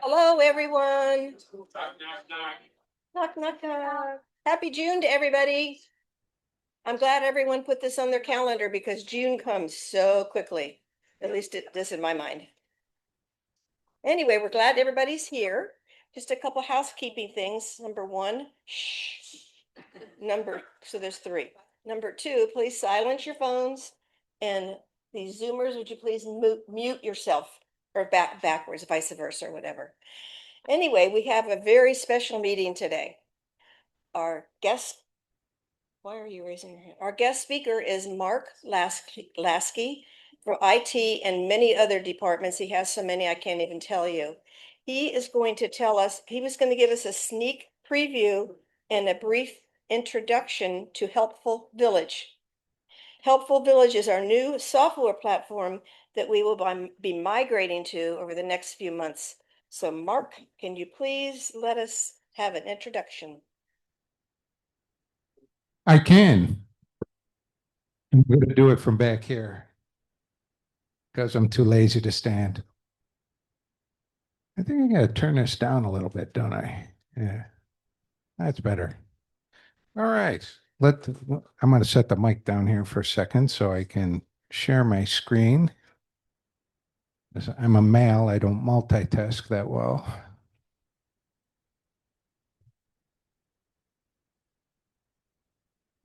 Hello, everyone. Knock, knock, knock. Happy June to everybody. I'm glad everyone put this on their calendar because June comes so quickly. At least it does in my mind. Anyway, we're glad everybody's here. Just a couple housekeeping things. Number one, shh. So there's three. Number two, please silence your phones. And these Zoomers, would you please mute yourself or backwards, vice versa, or whatever. Anyway, we have a very special meeting today. Our guest, why are you raising your hand? Our guest speaker is Mark Lasky for IT and many other departments. He has so many, I can't even tell you. He is going to tell us, he was going to give us a sneak preview and a brief introduction to Helpful Village. Helpful Village is our new software platform that we will be migrating to over the next few months. So Mark, can you please let us have an introduction? I can. I'm going to do it from back here because I'm too lazy to stand. I think I got to turn this down a little bit, don't I? Yeah, that's better. All right. I'm going to set the mic down here for a second so I can share my screen. As I'm a male, I don't multitask that well.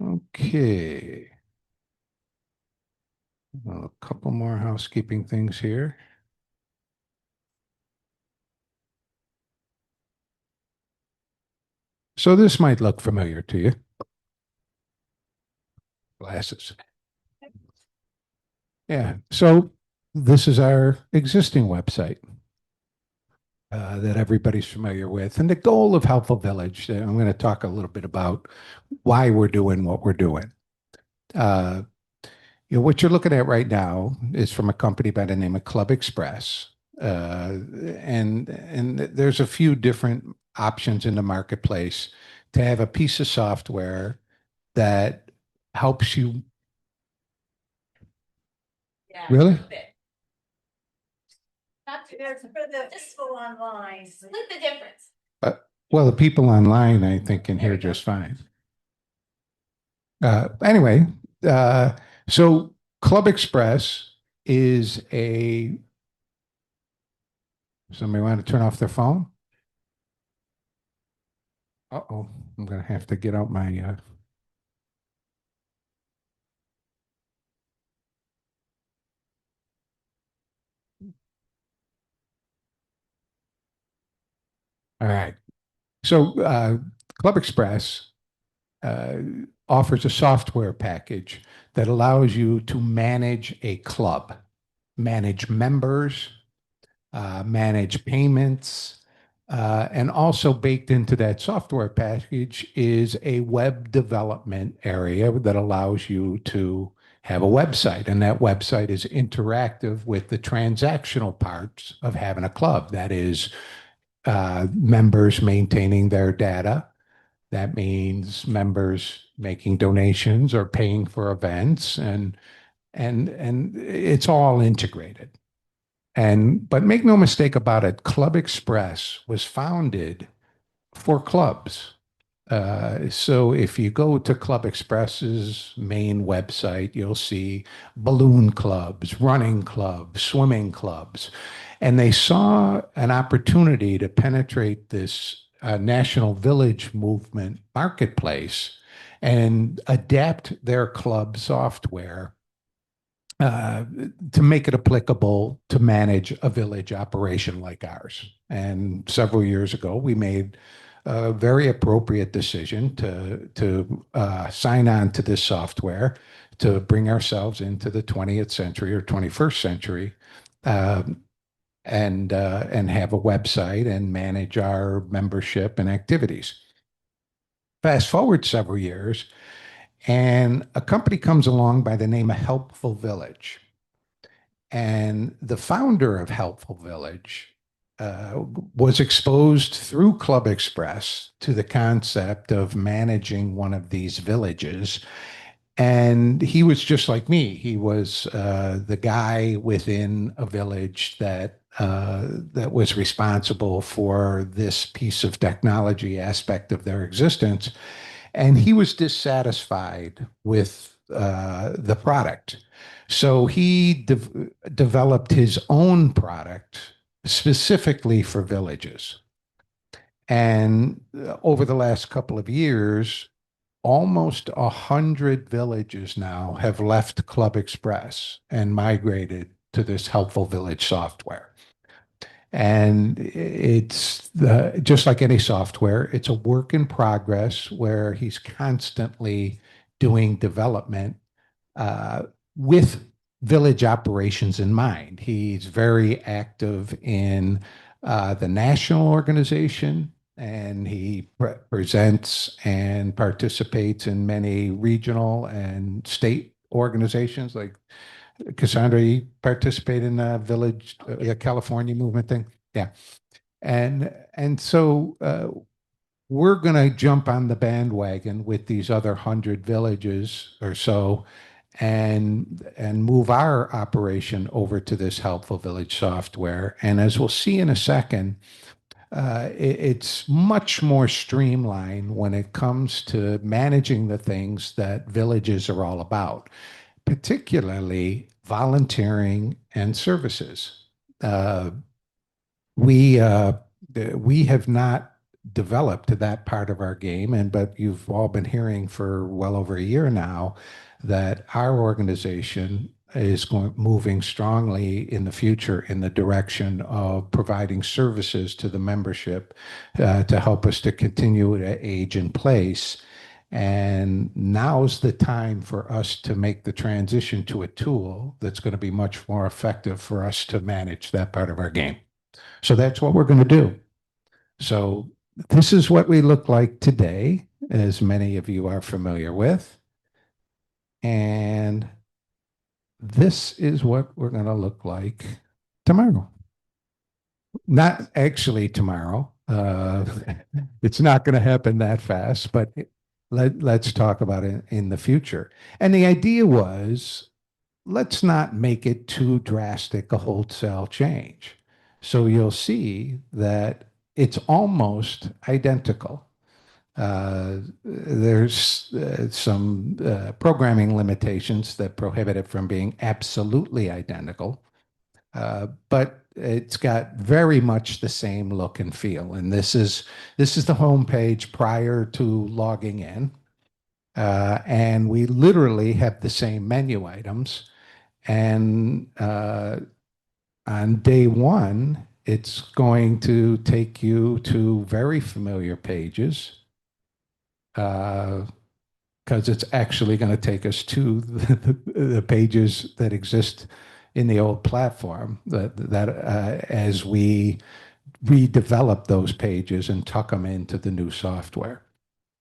Okay. A couple more housekeeping things here. So this might look familiar to you. Glasses. Yeah. So this is our existing website that everybody's familiar with. And the goal of Helpful Village, I'm going to talk a little bit about why we're doing what we're doing. What you're looking at right now is from a company by the name of Club Express. And there's a few different options in the marketplace to have a piece of software that helps you. Yeah. Really? Not for the people online. Split the difference. Well, the people online, I think, can hear just fine. Anyway, so Club Express is somebody want to turn off their phone? Uh-oh, I'm going to have to get out my, all right. So Club Express uh, offers a software package that allows you to manage a club, manage members, manage payments, and also baked into that software package is a web development area that allows you to have a website. And that website is interactive with the transactional parts of having a club. That is members maintaining their data. That means members making donations or paying for events, and it's all integrated. But make no mistake about it, Club Express was founded for clubs. So if you go to Club Express's main website, you'll see balloon clubs, running clubs, swimming clubs, and they saw an opportunity to penetrate this national village movement marketplace and adapt their club software to make it applicable to manage a village operation like ours. And several years ago, we made a very appropriate decision to sign on to this software to bring ourselves into the 20th century or 21st century, and have a website and manage our membership and activities. Fast forward several years, and a company comes along by the name of Helpful Village. And the founder of Helpful Village was exposed through Club Express to the concept of managing one of these villages. And he was just like me. He was the guy within a village that that was responsible for this piece of technology aspect of their existence, and he was dissatisfied with the product. So he developed his own product specifically for villages. And over the last couple of years, almost 100 villages now have left Club Express and migrated to this Helpful Village software. And just like any software, it's a work in progress where he's constantly doing development with village operations in mind. He's very active in the national organization, and he presents and participates in many regional and state organizations. Like Cassandra, you participate in the village, the California movement thing? Yeah. And so we're going to jump on the bandwagon with these other 100 villages or so and move our operation over to this Helpful Village software. And as we'll see in a second, it's much more streamlined when it comes to managing the things that villages are all about, particularly volunteering and services. We have not developed that part of our game, but you've all been hearing for well over a year now that our organization is moving strongly in the future in the direction of providing services to the membership to help us to continue to age in place. And now's the time for us to make the transition to a tool that's going to be much more effective for us to manage that part of our game. So that's what we're going to do. So this is what we look like today, as many of you are familiar with. And this is what we're going to look like tomorrow. Not actually tomorrow. It's not going to happen that fast, but let's talk about it in the future. And the idea was, let's not make it too drastic a wholesale change. So you'll see that it's almost identical. There's some programming limitations that prohibit it from being absolutely identical, but it's got very much the same look and feel. And this is the home page prior to logging in, and we literally have the same menu items. And on day one, it's going to take you to very familiar pages, because it's actually going to take us to the pages that exist in the old platform that as we redevelop those pages and tuck them into the new software.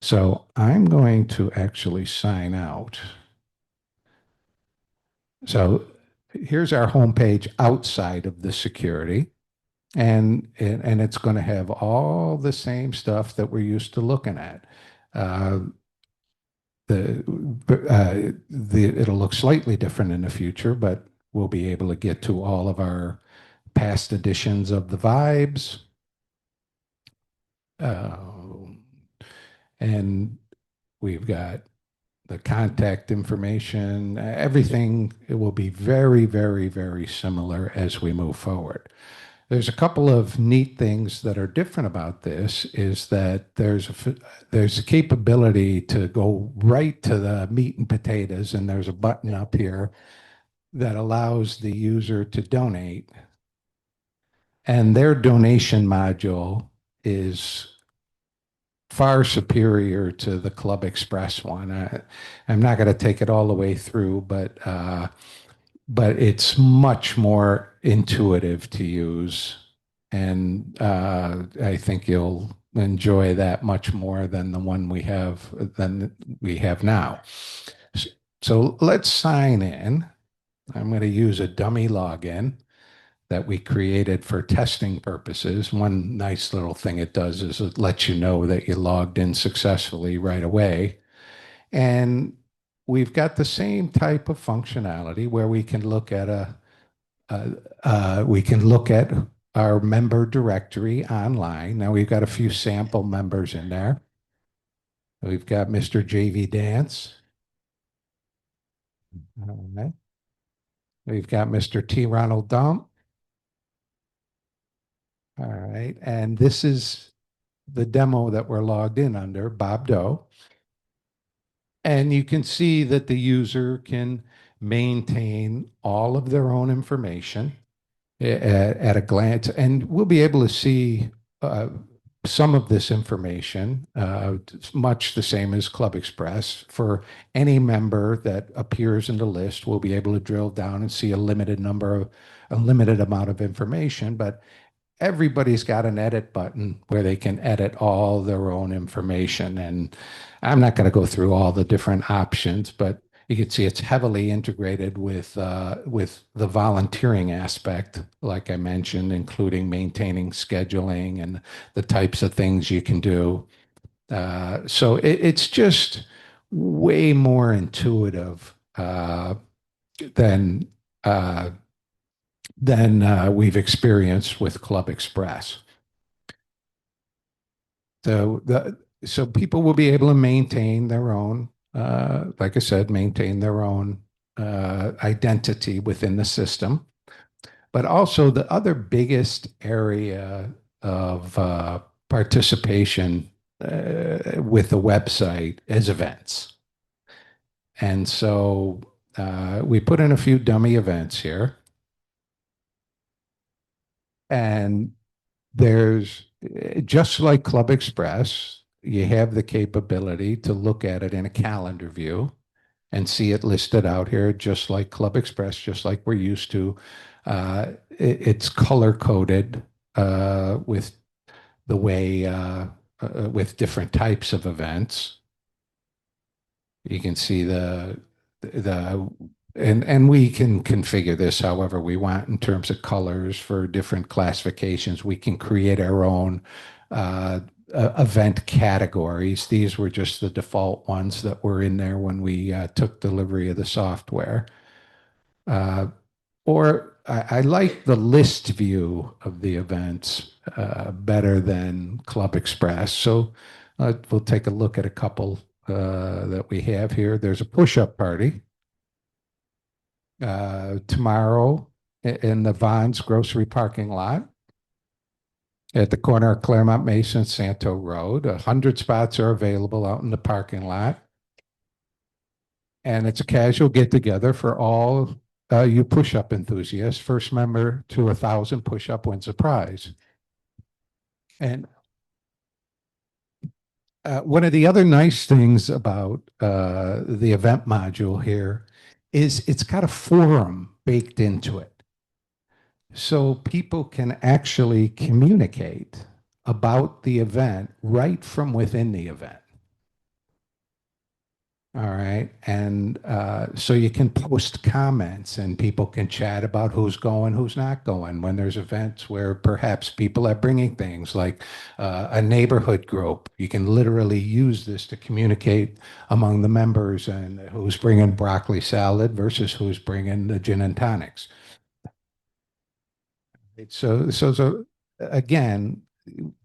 So I'm going to actually sign out. So here's our homepage outside of the security. And it's going to have all the same stuff that we're used to looking at. It'll look slightly different in the future, but we'll be able to get to all of our past editions of the vibes. And we've got the contact information, everything. It will be very, very, very similar as we move forward. There's a couple of neat things that are different about this is that there's a capability to go right to the meat and potatoes, and there's a button up here that allows the user to donate. And their donation module is far superior to the Club Express one. I'm not going to take it all the way through, but it's much more intuitive to use. And I think you'll enjoy that much more than the one we have now. So let's sign in. I'm going to use a dummy login that we created for testing purposes. One nice little thing it does is it lets you know that you logged in successfully right away. And we've got the same type of functionality where we can look at We can look at our member directory online. Now we've got a few sample members in there. We've got Mr. JV Dance. All right. We've got Mr. T. Ronald Dump. All right. And this is the demo that we're logged in under, Bob Doe. And you can see that the user can maintain all of their own information at a glance, and we'll be able to see some of this information, much the same as Club Express. For any member that appears in the list, we'll be able to drill down and see a limited amount of information, but everybody's got an edit button where they can edit all their own information. And I'm not going to go through all the different options, but you can see it's heavily integrated with the volunteering aspect, like I mentioned, including maintaining scheduling and the types of things you can do. So it's just way more intuitive than we've experienced with Club Express. So people will be able to maintain their own, like I said, maintain their own identity within the system. But also the other biggest area of participation with the website is events. And so we put in a few dummy events here. And there's, just like Club Express, you have the capability to look at it in a calendar view and see it listed out here, just like Club Express, just like we're used to. It's color coded with the way, with different types of events. You can see and we can configure this however we want in terms of colors for different classifications. We can create our own event categories. These were just the default ones that were in there when we took delivery of the software. Or I like the list view of the events better than Club Express. So we'll take a look at a couple that we have here. There's a push-up party tomorrow in the Vons grocery parking lot at the corner of Claremont Mason and Santo Road. 100 spots are available out in the parking lot. And it's a casual get together for all you push-up enthusiasts. First member to 1,000 push-up wins a prize. And one of the other nice things about the event module here is it's got a forum baked into it. So people can actually communicate about the event right from within the event. All right. And so you can post comments and people can chat about who's going, who's not going. When there's events where perhaps people are bringing things like a neighborhood group, you can literally use this to communicate among the members and who's bringing broccoli salad versus who's bringing the gin and tonics. So again,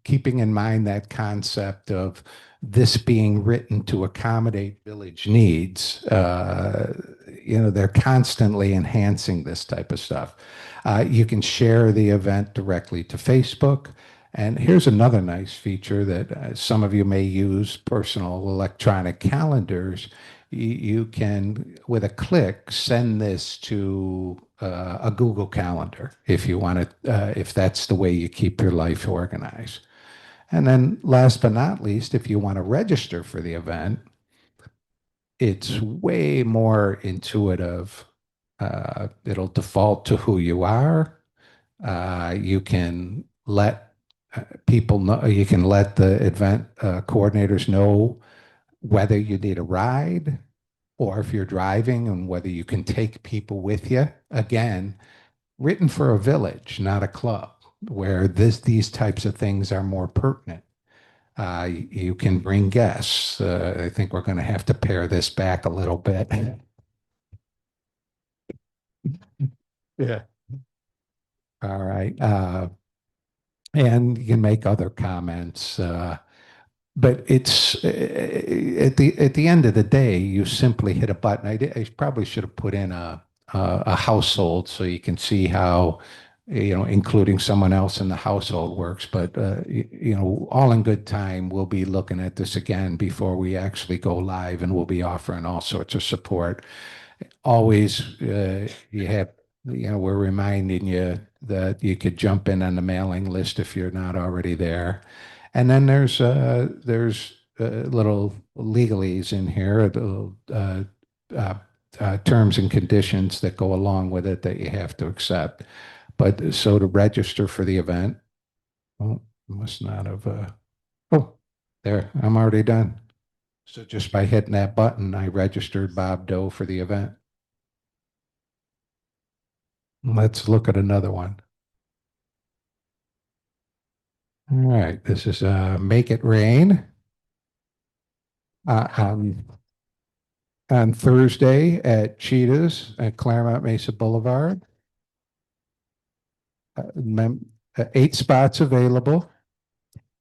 keeping in mind that concept of this being written to accommodate village needs, they're constantly enhancing this type of stuff. You can share the event directly to Facebook. And here's another nice feature that some of you may use, personal electronic calendars. You can, with a click, send this to a Google Calendar if you want to, if that's the way you keep your life organized. And then last but not least, if you want to register for the event, it's way more intuitive. It'll default to who you are. You can let people know, you can let the event coordinators know whether you need a ride or if you're driving and whether you can take people with you. Again, written for a village, not a club, where these types of things are more pertinent. You can bring guests. I think we're going to have to pare this back a little bit. Yeah. All right. And you can make other comments. But it's at the end of the day, you simply hit a button. I probably should have put in a household so you can see how, including someone else in the household works. But all in good time, we'll be looking at this again before we actually go live, and we'll be offering all sorts of support. Always, we're reminding you that you could jump in on the mailing list if you're not already there. And then there's little legalese in here, terms and conditions that go along with it that you have to accept. But so to register for the event, oh, must not have. Oh, there, I'm already done. So just by hitting that button, I registered Bob Doe for the event. Let's look at another one. All right, this is Make It Rain. On Thursday at Cheetahs at Claremont Mesa Boulevard. 8 spots available.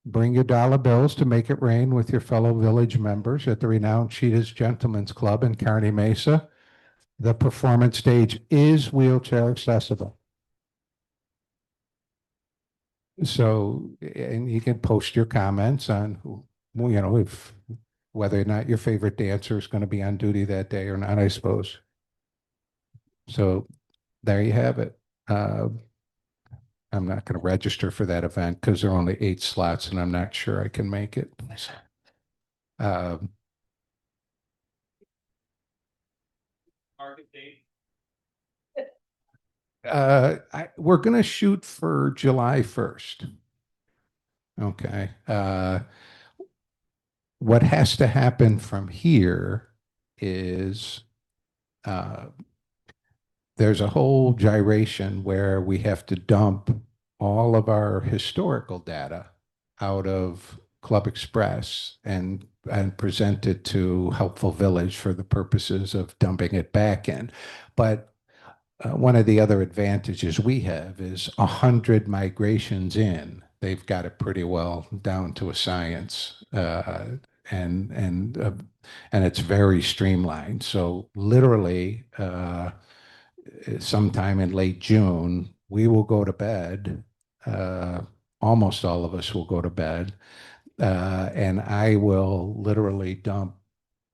Bring your dollar bills to make it rain with your fellow village members at the renowned Cheetahs Gentlemen's Club in Kearney Mesa. The performance stage is wheelchair accessible. So, and you can post your comments on, if whether or not your favorite dancer is going to be on duty that day or not, I suppose. So there you have it. I'm not going to register for that event because there are only 8 slots and I'm not sure I can make it. Target date. We're going to shoot for July 1st. Okay. What has to happen from here is there's a whole gyration where we have to dump all of our historical data out of Club Express and present it to Helpful Village for the purposes of dumping it back in. But one of the other advantages we have is 100 migrations in. They've got it pretty well down to a science, and it's very streamlined. So literally, sometime in late June, we will go to bed. Almost all of us will go to bed, and I will literally dump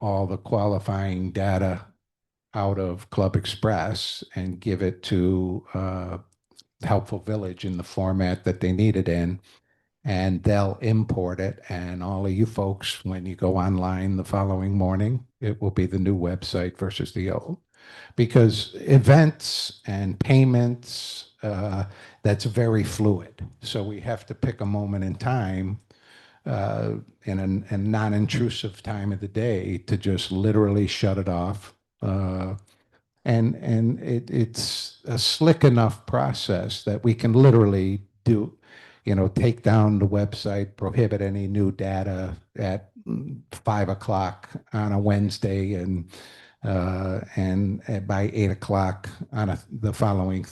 all the qualifying data out of Club Express and give it to Helpful Village in the format that they need it in, and they'll import it. And all of you folks, when you go online the following morning, it will be the new website versus the old. Because events and payments, that's very fluid. So we have to pick a moment in time, in a non-intrusive time of the day, to just literally shut it off. And it's a slick enough process that we can literally do, take down the website, prohibit any new data at 5 o'clock on a Wednesday, and by 8 o'clock on the following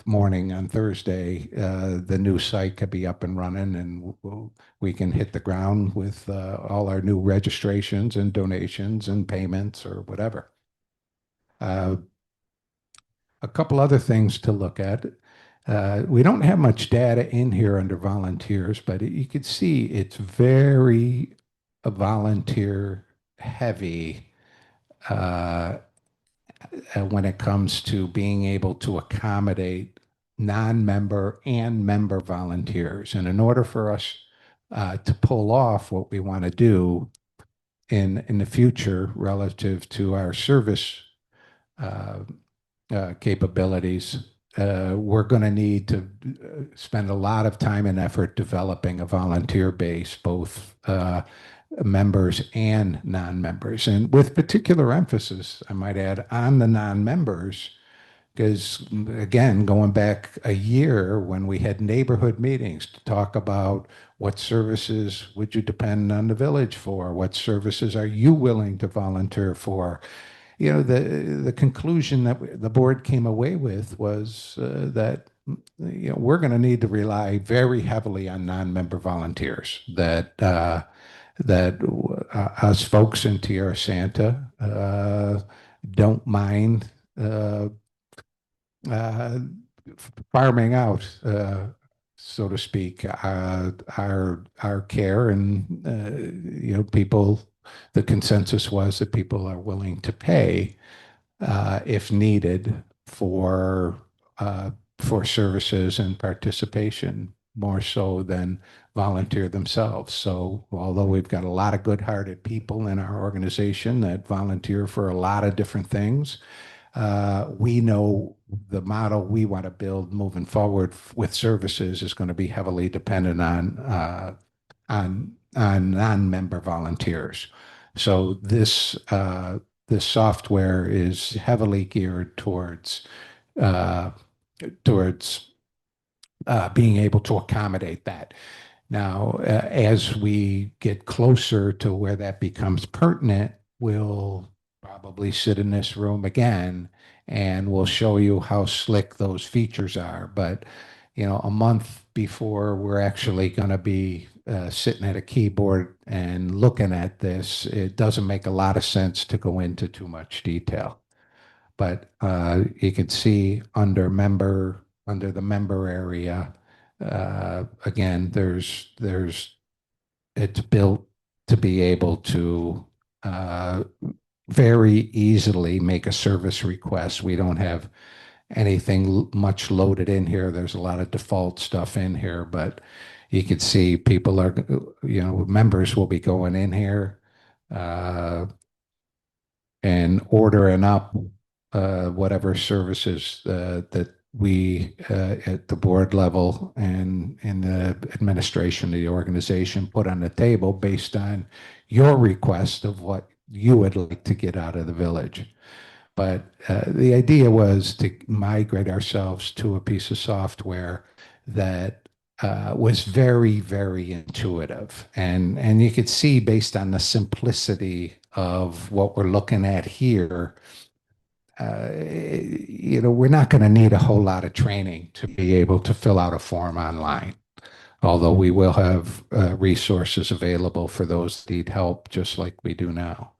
morning on Thursday, the new site could be up and running, and we can hit the ground with all our new registrations and donations and payments or whatever. A couple other things to look at. We don't have much data in here under volunteers, but you could see it's very volunteer heavy when it comes to being able to accommodate non-member and member volunteers. And in order for us to pull off what we want to do in the future relative to our service capabilities, we're going to need to spend a lot of time and effort developing a volunteer base, both members and non-members, and with particular emphasis, I might add, on the non-members, because again, going back a year when we had neighborhood meetings to talk about what services would you depend on the village for, what services are you willing to volunteer for, the conclusion that the board came away with was that we're going to need to rely very heavily on non-member volunteers that us folks in Tierra Santa don't mind uh, farming out, so to speak, our care, and people. The consensus was that people are willing to pay if needed for services and participation more so than volunteer themselves. So although we've got a lot of good-hearted people in our organization that volunteer for a lot of different things, we know the model we want to build moving forward with services is going to be heavily dependent on non-member volunteers. So this software is heavily geared uh, towards being able to accommodate that. Now, as we get closer to where that becomes pertinent, we'll probably sit in this room again and we'll show you how slick those features are. But, a month before we're actually going to be sitting at a keyboard and looking at this, it doesn't make a lot of sense to go into too much detail. But you can see under the member area, again, it's built to be able to very easily make a service request. We don't have anything much loaded in here. There's a lot of default stuff in here, but you can see people are, members will be going in here and ordering up whatever services that we at the board level and in the administration of the organization put on the table based on your request of what you would like to get out of the village. But the idea was to migrate ourselves to a piece of software that was very, very intuitive. And you could see based on the simplicity of what we're looking at here, we're not going to need a whole lot of training to be able to fill out a form online. Although we will have resources available for those that need help, just like we do now.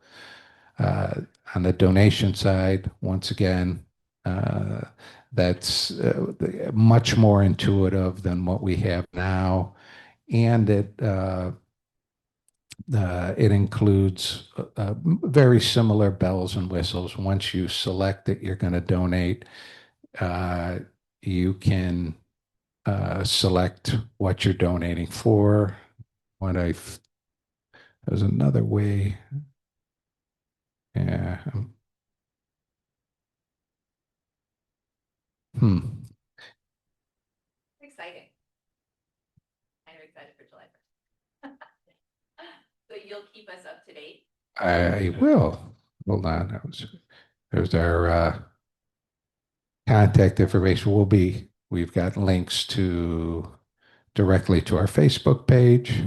On the donation side, once again, that's much more intuitive than what we have now. And it includes very similar bells and whistles. Once you select that you're going to donate, you can select what you're donating for. There's another way. Yeah. Exciting. I'm excited for July 1st. So you'll keep us up to date? I will. Hold on. There's our contact information. We've got links directly to our Facebook page.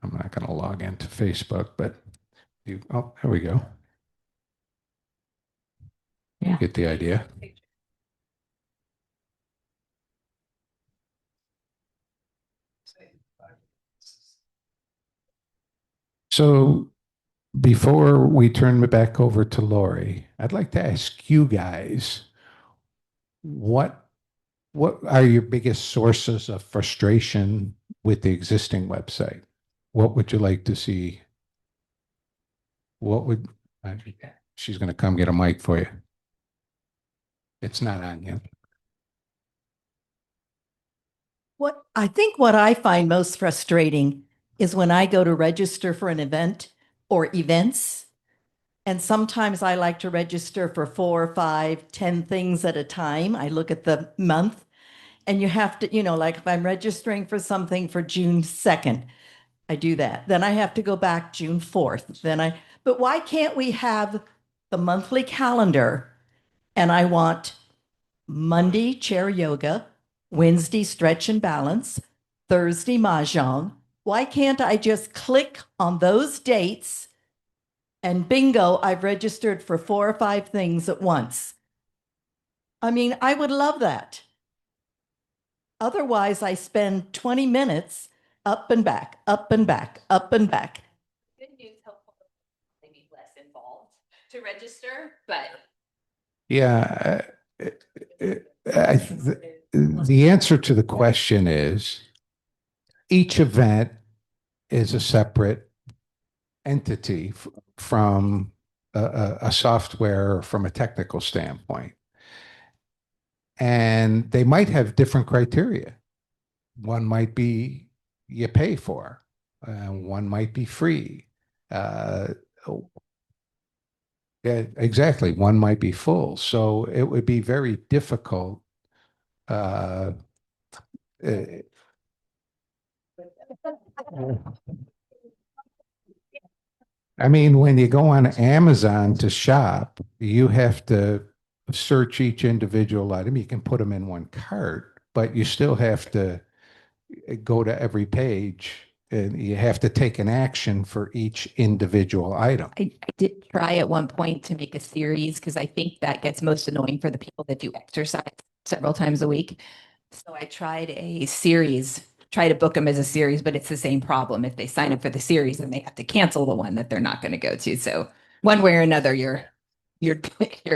I'm not going to log into Facebook, but there we go. You get the idea. So before we turn it back over to Lori, I'd like to ask you guys, what are your biggest sources of frustration with the existing website? What would you like to see? She's going to come get a mic for you. It's not on yet. What I find most frustrating is when I go to register for an event or events, and sometimes I like to register for 4, 5, 10 things at a time. I look at the month, and you have to, like if I'm registering for something for June 2nd, I do that. Then I have to go back June 4th. But why can't we have the monthly calendar? And I want Monday chair yoga, Wednesday stretch and balance, Thursday mahjong. Why can't I just click on those dates and bingo, I've registered for 4 or 5 things at once? I mean, I would love that. Otherwise, I spend 20 minutes up and back, up and back, up and back. Good news, hopefully, maybe less involved to register, but. Yeah. The answer to the question is each event is a separate entity from a software or from a technical standpoint. And they might have different criteria. One might be you pay for, one might be free. Yeah, exactly. One might be full. So it would be very difficult. Uh, I mean, when you go on Amazon to shop, you have to search each individual item. You can put them in one cart, but you still have to go to every page and you have to take an action for each individual item. I did try at one point to make a series because I think that gets most annoying for the people that do exercise several times a week. So I tried a series, try to book them as a series, but it's the same problem. If they sign up for the series, then they have to cancel the one that they're not going to go to. So one way or another, you're you're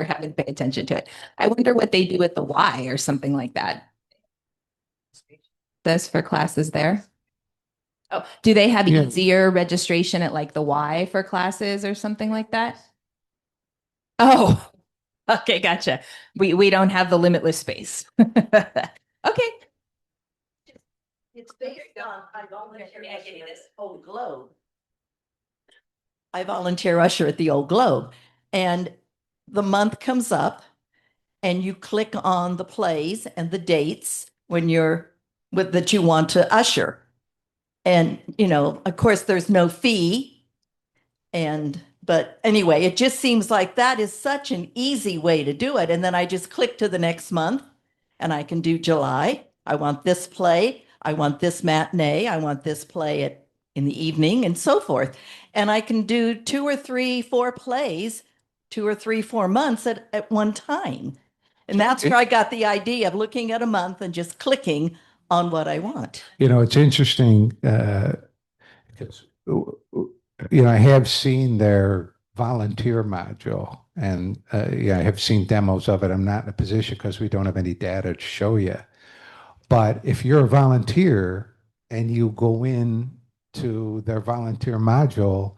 having to pay attention to it. I wonder what they do with the Y or something like that. This for classes there. Oh, do they have Yeah. easier registration at like the Y for classes or something like that? Oh, okay, gotcha. We don't have the limitless space. Okay. It's based on, I volunteer usher at Old Globe. I volunteer usher at the Old Globe. And the month comes up and you click on the plays and the dates when you're with that you want to usher. And, you know, of course, there's no fee. But anyway, it just seems like that is such an easy way to do it. And then I just click to the next month and I can do July. I want this play. I want this matinee. I want this play in the evening and so forth. And I can do 2 or 3, 4 plays, 2 or 3, 4 months at one time. And that's where I got the idea of looking at a month and just clicking on what I want. You know, it's interesting because, you know, I have seen their volunteer module and yeah, I have seen demos of it. I'm not in a position because we don't have any data to show you. But if you're a volunteer and you go in to their volunteer module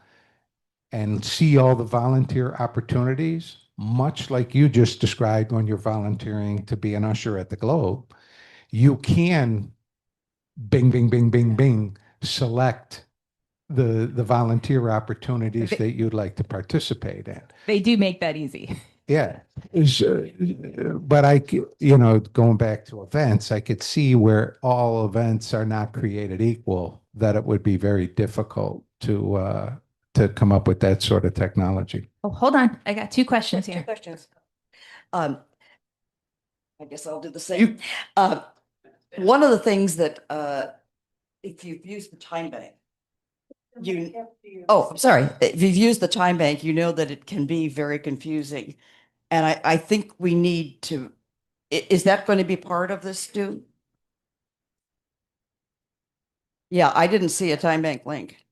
and see all the volunteer opportunities, much like you just described when you're volunteering to be an usher at the Globe, you can bing, bing, bing, bing, bing, select the volunteer opportunities that you'd like to participate in. They do make that easy. Yeah. But you know, going back to events, I could see where all events are not created equal, that it would be very difficult to come up with that sort of technology. Oh, hold on. I got 2 questions here. Questions. I guess I'll do the same. One of the things that, if you've used the time bank, I'm sorry, if you've used the time bank, you know that it can be very confusing. And I think we need to, is that going to be part of this, Stu? Yeah, I didn't see a time bank link.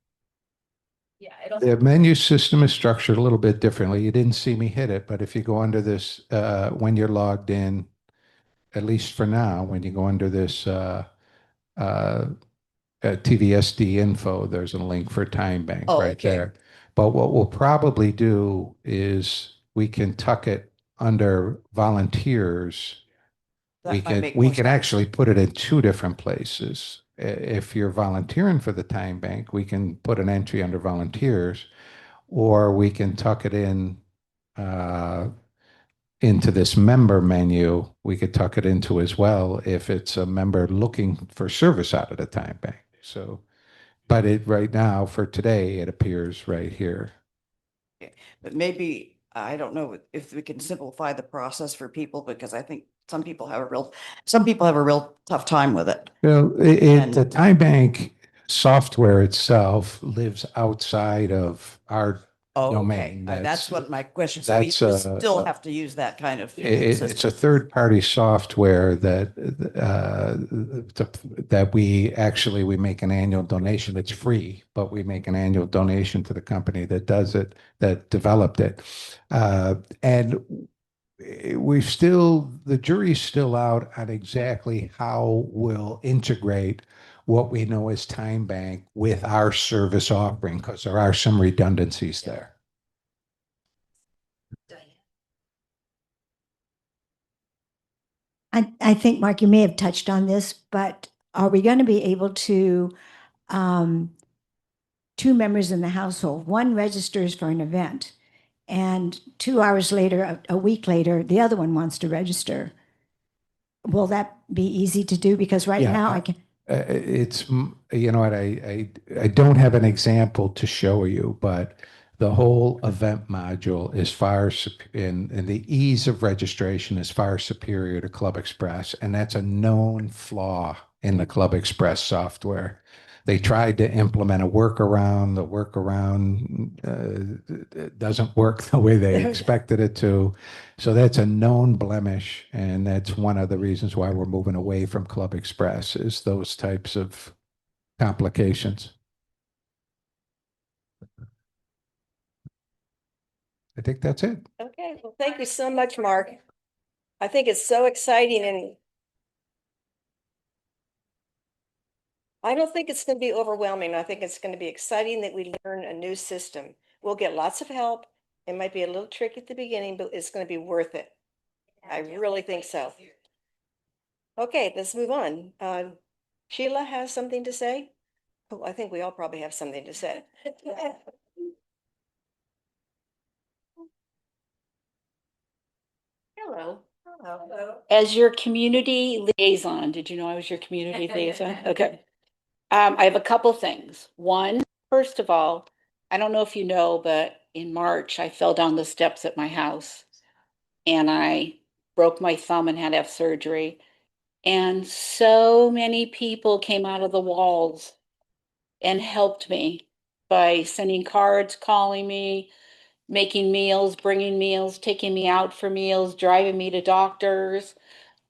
Yeah, it'll. The menu system is structured a little bit differently. You didn't see me hit it, but if you go under this, when you're logged in, at least for now, when you go under this TVSD info, there's a link for time bank Oh, right okay. there. But what we'll probably do is we can tuck it under volunteers. That might make We more can sense. actually put it in 2 different places. If you're volunteering for the time bank, we can put an entry under volunteers, or we can tuck it in into this member menu. We could tuck it into as well if it's a member looking for service out of the time bank. So, but it right now for today, it appears right here. But maybe, I don't know if we can simplify the process for people, because I think some people have a real tough time with it. Well, And- the time bank software itself lives outside of our Oh, okay. domain. That's what my question. So we that's, still have to use that kind of. It's system. a third-party software that that we make an annual donation. It's free, but we make an annual donation to the company that does it, that developed it. And the jury's still out on exactly how we'll integrate what we know as Time Bank with our service offering, because there are some redundancies there. I think, Mark, you may have touched on this, but are we going to be able to, two members in the household, one registers for an event, and 2 hours later, a week later, the other one wants to register? Will that be easy to do? Because right Yeah, now I can, you know what, I don't have an example to show you, but the whole event module is in the ease of registration is far superior to Club Express, and that's a known flaw in the Club Express software. They tried to implement a workaround. The workaround doesn't work the way they expected it to. So that's a known blemish, and that's one of the reasons why we're moving away from Club Express is those types of complications. I think that's it. Okay, well, thank you so much, Mark. I think it's so exciting, and I don't think it's going to be overwhelming. I think it's going to be exciting that we learn a new system. We'll get lots of help. It might be a little tricky at the beginning, but it's going to be worth it. I really think so. Okay, let's move on. Sheila has something to say? Oh, I think we all probably have something to say. Hello. Hello. As your community liaison, did you know I was your community liaison? Okay. I have a couple things. One, first of all, I don't know if you know, but in March, I fell down the steps at my house and I broke my thumb and had to have surgery. And so many people came out of the walls and helped me by sending cards, calling me, making meals, bringing meals, taking me out for meals, driving me to doctors,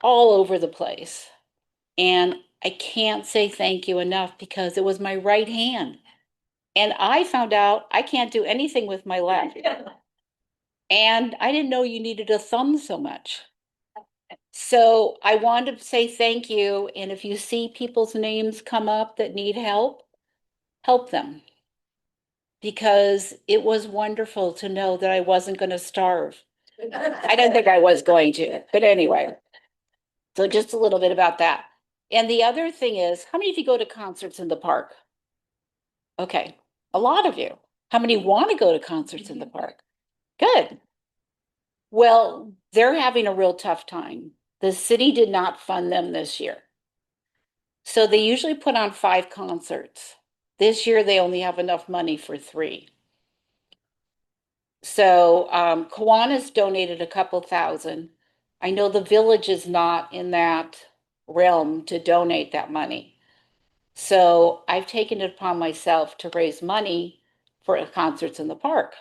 all over the place. And I can't say thank you enough because it was my right hand. And I found out I can't do anything with my left. And I didn't know you needed a thumb so much. So I wanted to say thank you. And if you see people's names come up that need help, help them. Because it was wonderful to know that I wasn't going to starve. I didn't think I was going to, but anyway. So just a little bit about that. And the other thing is, how many of you go to concerts in the park? Okay, a lot of you. How many want to go to concerts in the park? Good. Well, they're having a real tough time. The city did not fund them this year. So they usually put on 5 concerts. This year, they only have enough money for 3. So Kiwanis donated a couple thousand. I know the village is not in that realm to donate that money. So I've taken it upon myself to raise money for concerts in the park.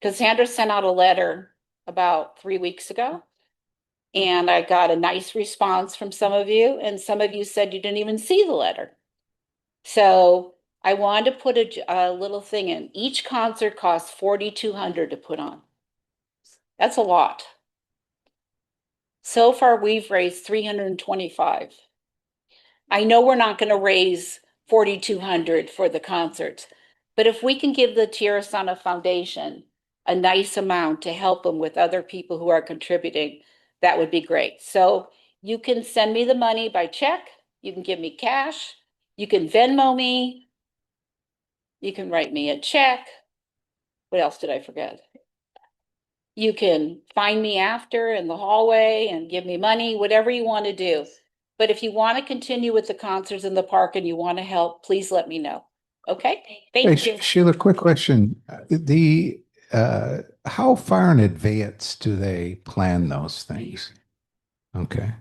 Cassandra sent out a letter about 3 weeks ago, and I got a nice response from some of you, and some of you said you didn't even see the letter. So I wanted to put a little thing in. Each concert costs $4,200 to put on. That's a lot. So far, we've raised $325. I know we're not going to raise $4,200 for the concerts, but if we can give the Tierrasana Foundation a nice amount to help them with other people who are contributing, that would be great. So you can send me the money by check. You can give me cash. You can Venmo me. You can write me a check. What else did I forget? You can find me after in the hallway and give me money, whatever you want to do. But if you want to continue with the concerts in the park and you want to help, please let me know. Okay? Hey, Thank you. Sheila, quick question. How far in advance do they plan those things? Okay.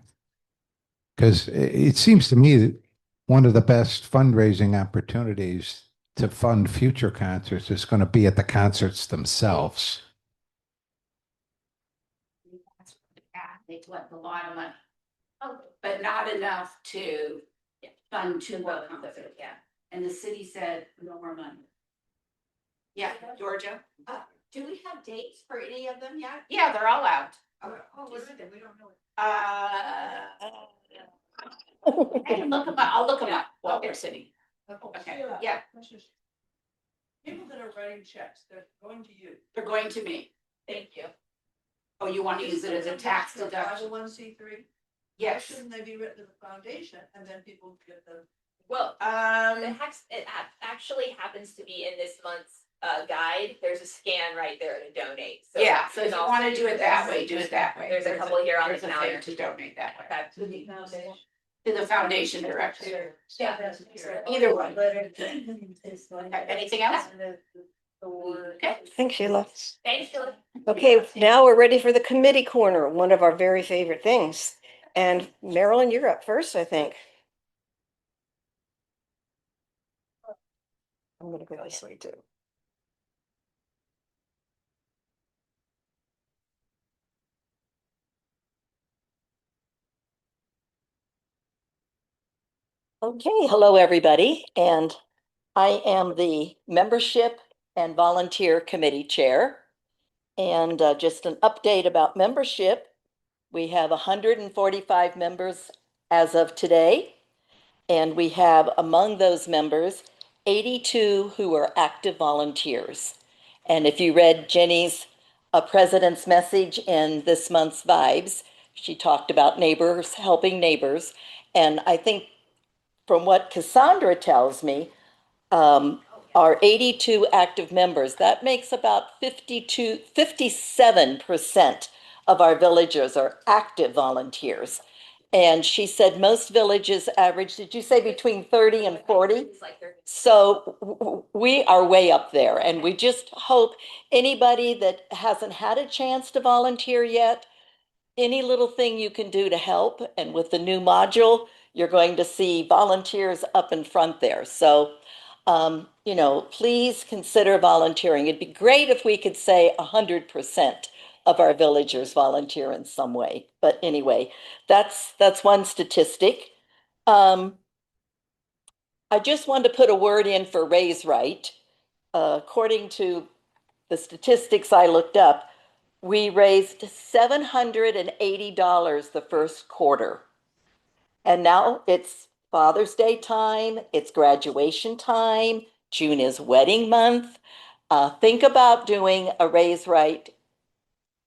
Because it seems to me that one of the best fundraising opportunities to fund future concerts is going to be at the concerts themselves. They collect a lot of money. Oh, but not enough to fund two more concerts, yeah. And the city said, no more money. Yeah, Georgia. Do we have dates for any of them yet? Yeah, they're all out. Oh, what are they? We don't know. I can look them up. I'll look them up while we're sitting. Okay, yeah. People that are writing checks, they're going to you. They're going to me. Thank you. Oh, you want to use it as a tax deduction? 501c3? Yes. Shouldn't they be written to the foundation and then people get them? Well, it actually happens to be in this month's guide. There's a scan right there to donate. Yeah, so if you can want to also do it that way, do it that way. There's a couple here on the there's a thing calendar. to donate that way. Okay. To the foundation directly. Yeah. Either one. Okay, anything else? Okay. Thanks, Sheila. Thanks, Sheila. Okay, now we're ready for the committee corner, one of our very favorite things. And Marilyn, you're up first, I think. I'm gonna go this way too. Okay, hello, everybody, and I am the Membership and Volunteer Committee Chair. And just an update about membership. We have 145 members as of today. And we have among those members 82 who are active volunteers. And if you read Jenny's president's message in this month's Vibes, she talked about neighbors, helping neighbors. And I think from what Cassandra tells me, our 82 active members, that makes about 57% of our villagers are active volunteers. And she said most villages average, did you say between 30 and 40? It's like they're- So we are way up there, and we just hope anybody that hasn't had a chance to volunteer yet, any little thing you can do to help. And with the new module, you're going to see volunteers up in front there. So, please consider volunteering. It'd be great if we could say 100% of our villagers volunteer in some way. But anyway, that's one statistic. I just wanted to put a word in for Raise Right. According to the statistics I looked up, we raised $780 the first quarter. And now it's Father's Day time, it's graduation time, June is wedding month. Think about doing a Raise Right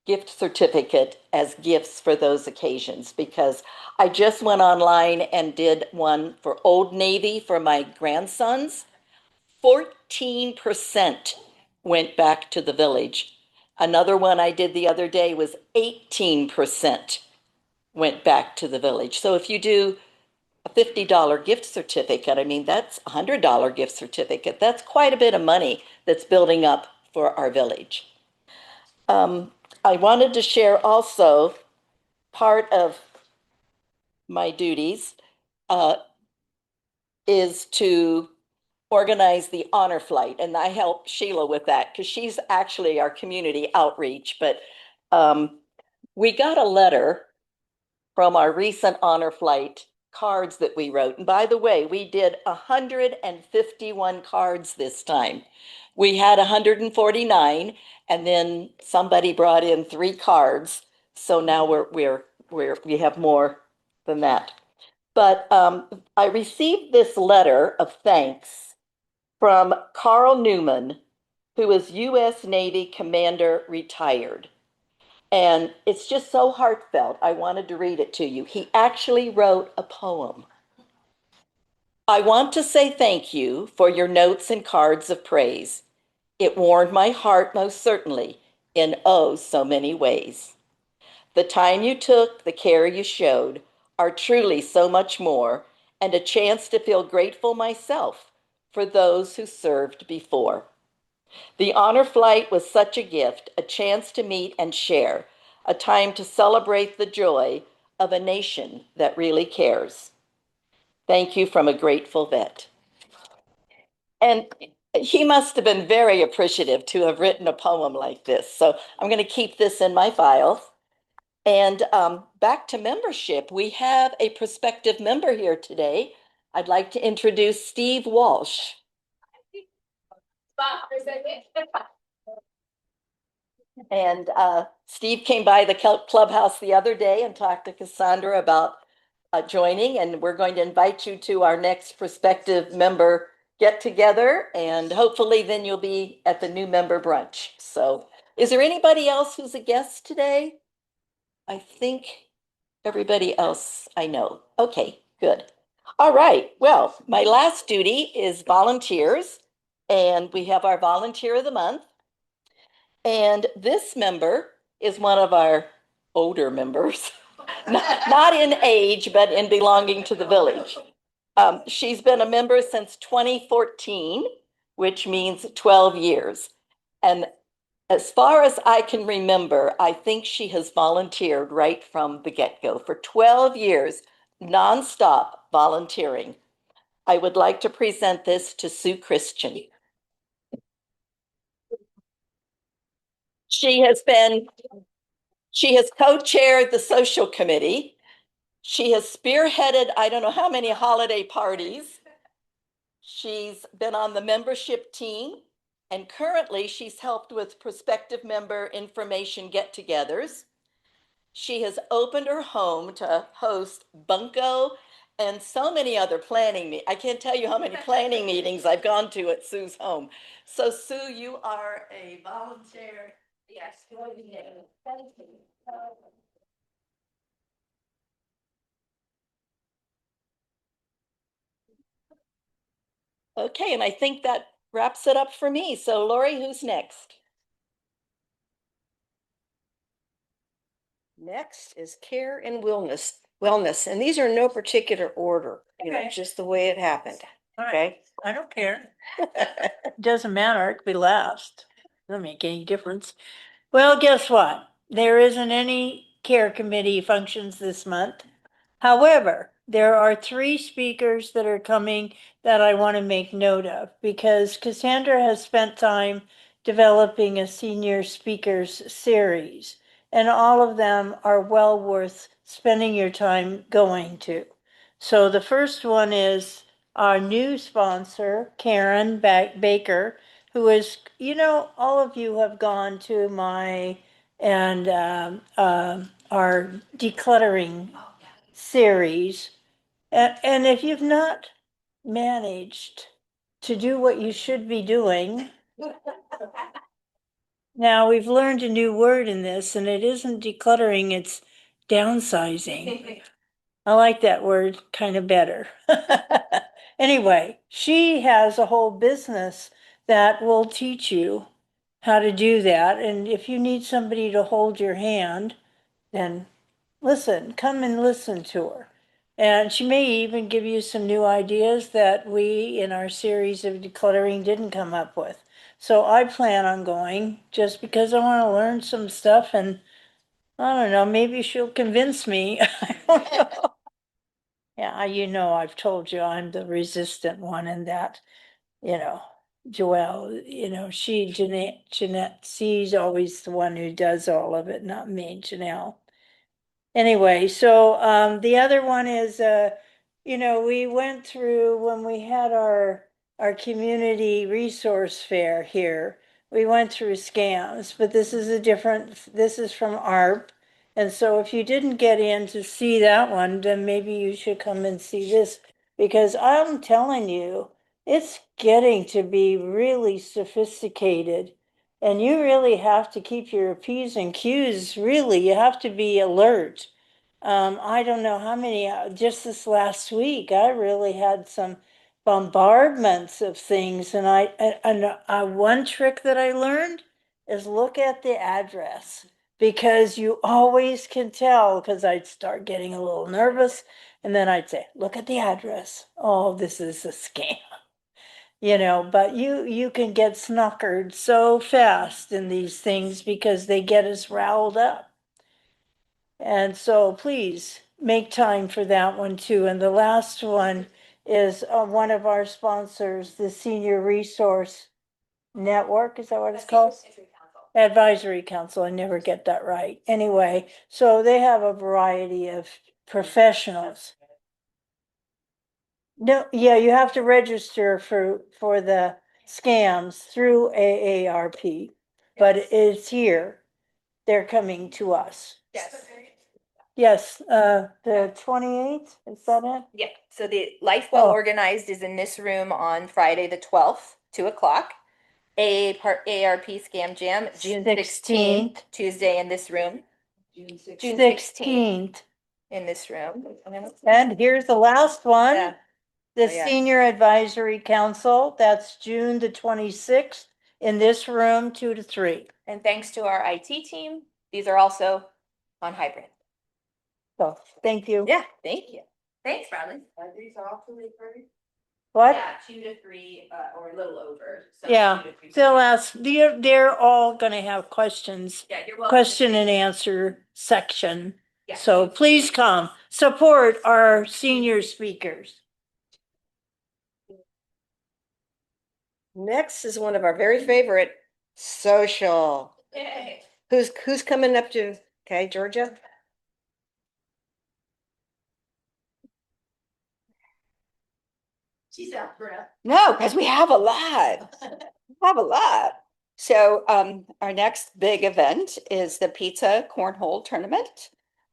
gift certificate as gifts for those occasions, because I just went online and did one for Old Navy for my grandsons. 14% went back to the village. Another one I did the other day was 18% went back to the village. So if you do a $50 gift certificate, I mean, that's a $100 gift certificate. That's quite a bit of money that's building up for our village. I wanted to share also part of my duties is to organize the honor flight. And I help Sheila with that because she's actually our community outreach. But we got a letter from our recent honor flight cards that we wrote. And by the way, we did 151 cards this time. We had 149, and then somebody brought in 3 cards. So now we have more than that. But I received this letter of thanks from Carl Newman, who is U.S. Navy Commander retired. And it's just so heartfelt. I wanted to read it to you. He actually wrote a poem. I want to say thank you for your notes and cards of praise. It warmed my heart most certainly in oh so many ways. The time you took, the care you showed are truly so much more, and a chance to feel grateful myself for those who served before. The honor flight was such a gift, a chance to meet and share, a time to celebrate the joy of a nation that really cares. Thank you from a grateful vet. And He must have been very appreciative to have written a poem like this. So I'm going to keep this in my file. And back to membership, we have a prospective member here today. I'd like to introduce Steve Walsh. And Steve came by the clubhouse the other day and talked to Cassandra about joining, and we're going to invite you to our next prospective member get together, and hopefully then you'll be at the new member brunch. So is there anybody else who's a guest today? I think everybody else I know. Okay, good. All right. Well, my last duty is volunteers, and we have our volunteer of the month. And this member is one of our older members, not in age, but in belonging to the village. She's been a member since 2014, which means 12 years. And as far as I can remember, I think she has volunteered right from the get-go for 12 years, nonstop volunteering. I would like to present this to Sue Christian. She has co-chaired the social committee. She has spearheaded, I don't know how many holiday parties. She's been on the membership team, and currently she's helped with prospective member information get-togethers. She has opened her home to host Bunko and so many other planning. I can't tell you how many planning meetings I've gone to at Sue's home. So Sue, you are a volunteer. Yes. Okay, and I think that wraps it up for me. So Lori, who's next? Next is care and wellness, and these are no particular order, Okay. just the way it happened. All right. Okay. I don't care. Doesn't matter. It could be last. Doesn't make any difference. Well, guess what? There isn't any care committee functions this month. However, there are 3 speakers that are coming that I want to make note of because Cassandra has spent time developing a senior speakers series, and all of them are well worth spending your time going to. So the first one is our new sponsor, Karen Baker, who is, all of you have gone to my and our decluttering series. And if you've not managed to do what you should be doing, now we've learned a new word in this, and it isn't decluttering, it's downsizing. I like that word kind of better. Anyway, she has a whole business that will teach you how to do that. And if you need somebody to hold your hand, then come and listen to her. And she may even give you some new ideas that we in our series of decluttering didn't come up with. So I plan on going just because I want to learn some stuff, and I don't know, maybe she'll convince me. I don't know. Yeah, I've told you I'm the resistant one in that, Joelle, Jeanette, she's always the one who does all of it, not me, Janelle. Anyway, so the other one is, we went through when we had our community resource fair here. We went through scams, but this is from ARP. And so if you didn't get in to see that one, then maybe you should come and see this, because I'm telling you, it's getting to be really sophisticated. And you really have to keep your P's and Q's, really, you have to be alert. I don't know how many, just this last week, I really had some bombardments of things. And one trick that I learned is look at the address, because you always can tell, because I'd start getting a little nervous and then I'd say, look at the address. Oh, this is a scam. But you can get snookered so fast in these things because they get us riled up. And so please make time for that one too. And the last one is one of our sponsors, the Senior Resource Network, is that what it's called? Advisory Council, I never get that right. Anyway, so they have a variety of professionals. No, yeah, you have to register for the scams through AARP, but it's here. They're coming to us. Yes. Yes, the 28th, is that it? Yeah, so the Life Well Oh. Organized is in this room on Friday, the 12th, 2 o'clock. AARP Scam Jam, June 16th, Tuesday in this room. June 16th in this room. And here's the last one. Yeah. The Oh, yeah. Senior Advisory Council, that's June the 26th in this room, 2 to 3. And thanks to our IT team, these are also on hybrid. So, thank you. Yeah, thank you. Thanks, Bradley. What? Yeah, 2 to 3, or a little over. So Yeah, 2 to 3. they'll ask, they're all gonna have questions, Yeah, you're welcome. question and answer section. Yeah. So please come, support our senior speakers. Next is one of our very favorite, social. Yay. Who's coming up to, okay, Georgia? She's out of breath. No, because we have a lot. We have a lot. So our next big event is the Pizza Cornhole Tournament.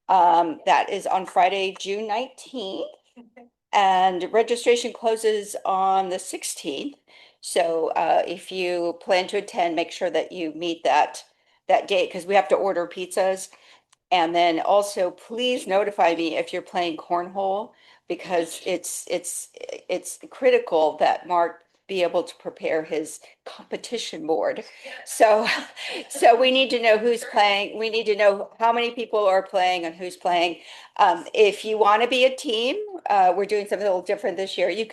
That is on Friday, June 19th. And registration closes on the 16th. So if you plan to attend, make sure that you meet that date because we have to order pizzas. And then also please notify me if you're playing cornhole because it's critical that Mark be able to prepare his competition board. So we need to know who's playing. We need to know how many people are playing and who's playing. If you want to be a team, we're doing something a little different this year. You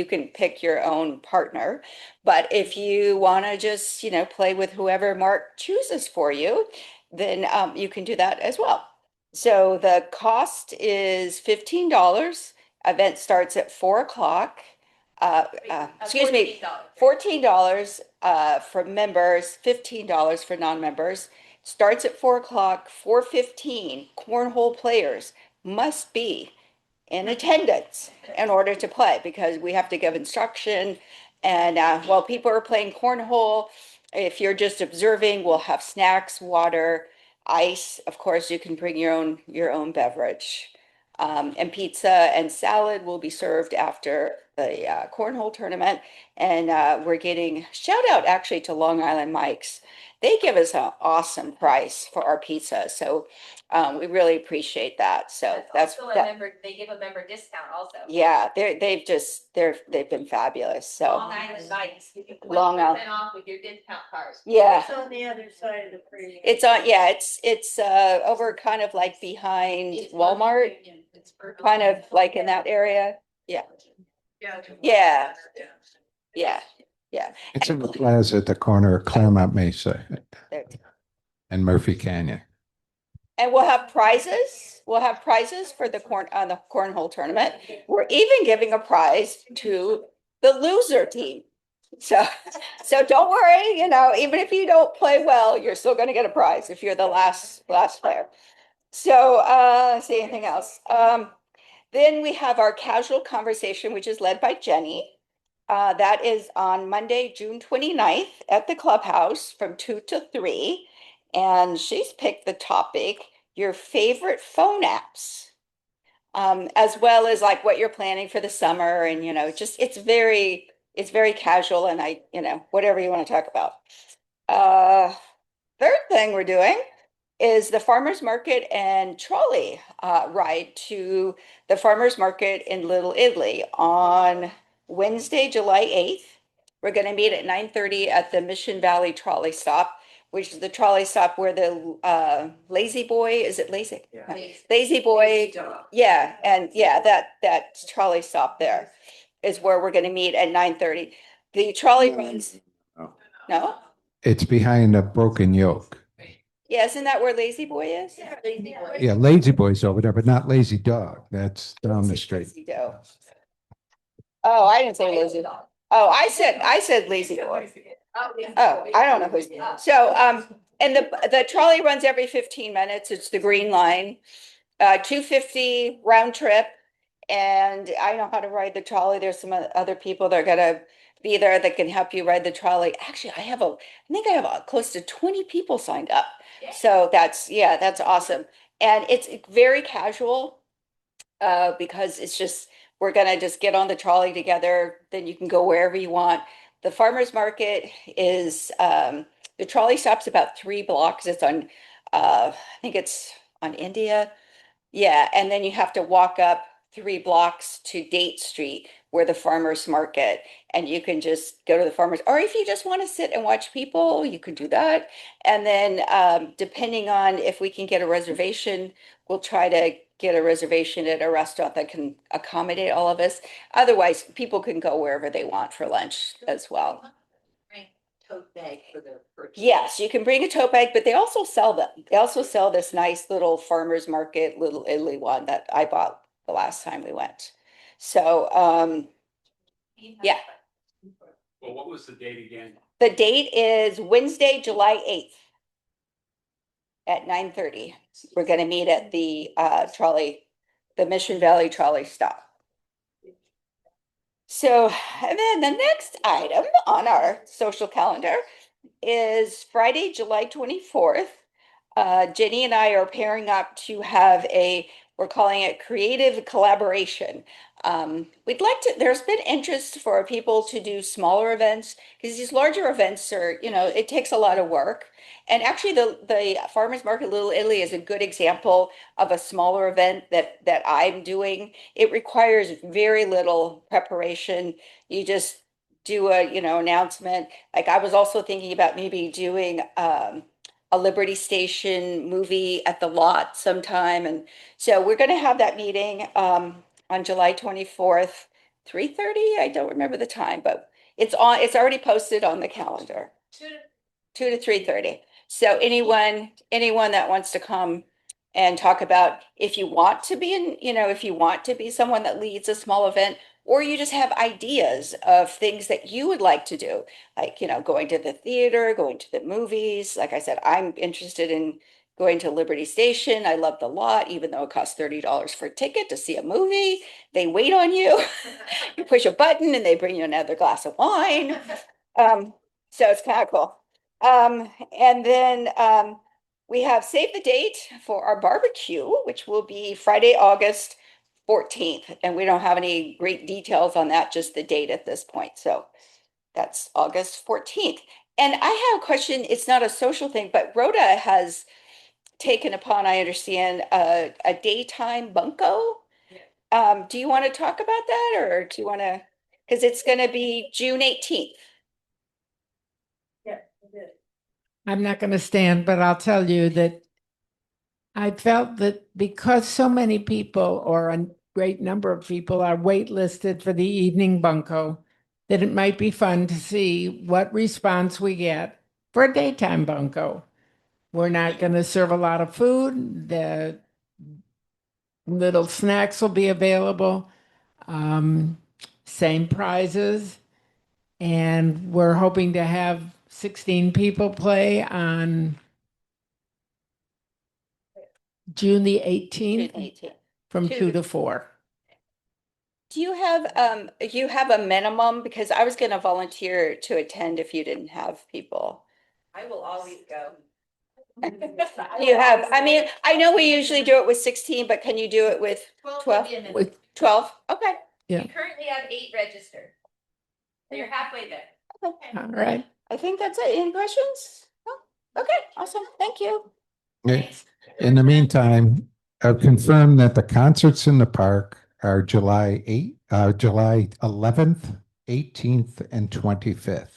can pick your own partner, but if you want to just, play with whoever Mark chooses for you, then you can do that as well. So the cost is $15. Event starts at 4 o'clock. Excuse me, $14 for members, $15 for non-members. Starts at 4 o'clock, 4:15. Cornhole players must be in attendance in order to play because we have to give instruction. And while people are playing cornhole, if you're just observing, we'll have snacks, water, ice. Of course, you can bring your own beverage. And pizza and salad will be served after the cornhole tournament. And we're getting shout out actually to Long Island Mike's. They give us an awesome price for our pizza. So we really appreciate that. So that's also that. they give a member discount also. Yeah, they've been fabulous. So Long Island Nights. You can put Long 20% Island. off with your discount card. Yeah. It's on the other side of the freeway. It's on, yeah, it's over kind of like behind It's Walmart, Union. It's for- kind of like in that area. Yeah, yeah, yeah, yeah. It's in the plaza at the corner of Claremont Mesa There. and Murphy Canyon. And we'll have prizes. We'll have prizes for the cornhole tournament. We're even giving a prize to the loser team. So don't worry, even if you don't play well, you're still going to get a prize if you're the last player. So let's see anything else. Then we have our casual conversation, which is led by Jenny. That is on Monday, June 29th at the clubhouse from 2 to 3. And she's picked the topic, your favorite phone apps, as well as like what you're planning for the summer. And, it's very casual and whatever you want to talk about. Third thing we're doing is the farmer's market and trolley ride to the farmer's market in Little Italy on Wednesday, July 8th. We're going to meet at 9:30 at the Mission Valley trolley stop, which is the trolley stop where the Lazy Boy, is it Lazy? Yeah. Lazy Boy. Yeah, and yeah, that trolley stop there is where we're going to meet at 9:30. The trolley runs. No? It's behind a Broken Yoke. Yeah, isn't that where Lazy Boy is? Yeah, Lazy Boy's over there, but not Lazy Dog. That's down the street. Lazy Doe. Oh, I didn't say lazy. Oh, I said lazy boy. Oh, I don't know who's, so, and the trolley runs every 15 minutes. It's the green line. 250 round trip. And I know how to ride the trolley. There's some other people that are gonna be there that can help you ride the trolley. Actually, I think I have close to 20 people signed up. So that's awesome. And it's very casual, because it's just, we're gonna just get on the trolley together, then you can go wherever you want. The farmer's market is, the trolley stops about 3 blocks. It's on, I think it's on India. Yeah, and then you have to walk up 3 blocks to Date Street where the farmer's market, and you can just go to the farmer's, or if you just want to sit and watch people, you could do that. And then, depending on if we can get a reservation, we'll try to get a reservation at a restaurant that can accommodate all of us. Otherwise, people can go wherever they want for lunch as well. Tote bag for the purchase. Yes, you can bring a tote bag, but they also sell them. They also sell this nice little farmer's market, little Italy one that I bought the last time we went. So, yeah, Well, what was the date again? the date is Wednesday, July 8th at 9:30. We're gonna meet at the the Mission Valley trolley stop. So, and then the next item on our social calendar is Friday, July 24th. Jenny and I are pairing up to have we're calling it creative collaboration. We'd like to, there's been interest for people to do smaller events because these larger events are, it takes a lot of work. And actually the Farmers Market Little Italy is a good example of a smaller event that I'm doing. It requires very little preparation. You just do a, announcement. Like I was also thinking about maybe doing, a Liberty Station movie at the lot sometime. And so we're going to have that meeting, on July 24th, 3:30. I don't remember the time, but it's already posted on the calendar. 2 to 3:30. So anyone that wants to come and talk about, if you want to be if you want to be someone that leads a small event, or you just have ideas of things that you would like to do, like, going to the theater, going to the movies. Like I said, I'm interested in going to Liberty Station. I love the lot, even though it costs $30 for a ticket to see a movie. They wait on you. You push a button and they bring you another glass of wine. So it's kind of cool. And then, we have saved the date for our barbecue, which will be Friday, August 14th. And we don't have any great details on that, just the date at this point. So that's August 14th. And I have a question. It's not a social thing, but Rhoda has taken upon, I understand, a daytime bunco. Do you want to talk about that, or do you want to, because it's going to be June 18th. I'm not going to stand, but I'll tell you that I felt that because so many people, or a great number of people, are waitlisted for the evening bunco, that it might be fun to see what response we get for a daytime bunco. We're not going to serve a lot of food. The little snacks will be available. Same prizes. And we're hoping to have 16 people play on June the 18th, June 18th. from 2 to 4. Do you have a minimum? Because I was going to volunteer to attend if you didn't have people. I will always go. You have, I mean, I know we usually do it with 16, but can you do it with 12? With 12? Okay. Yeah. We currently have 8 registered. So you're halfway there. All right. I think that's it. Any questions? No? Okay, awesome. Thank you. In the meantime, I've confirmed that the concerts in the park are July 11th, 18th, and 25th.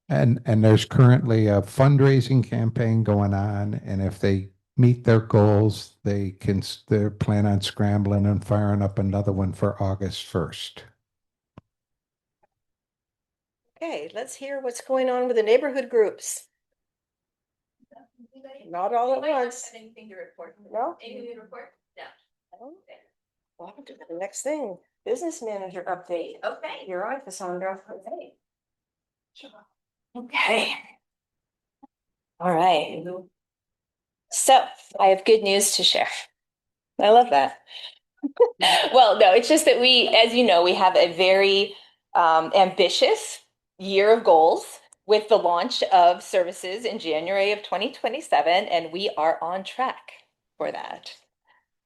And there's currently a fundraising campaign going on, and if they meet their goals, they plan on scrambling and firing up another one for August 1st. Okay, let's hear what's going on with the neighborhood groups. Not all at once. Anything to report? No? Anything to report? No. Well, on to the next thing. Business manager update. Okay, you're on, Cassandra. Okay. Okay. All right. So I have good news to share. I love that. Well, no, it's just that we, as you know, we have a very ambitious year of goals with the launch of services in January of 2027, and we are on track for that.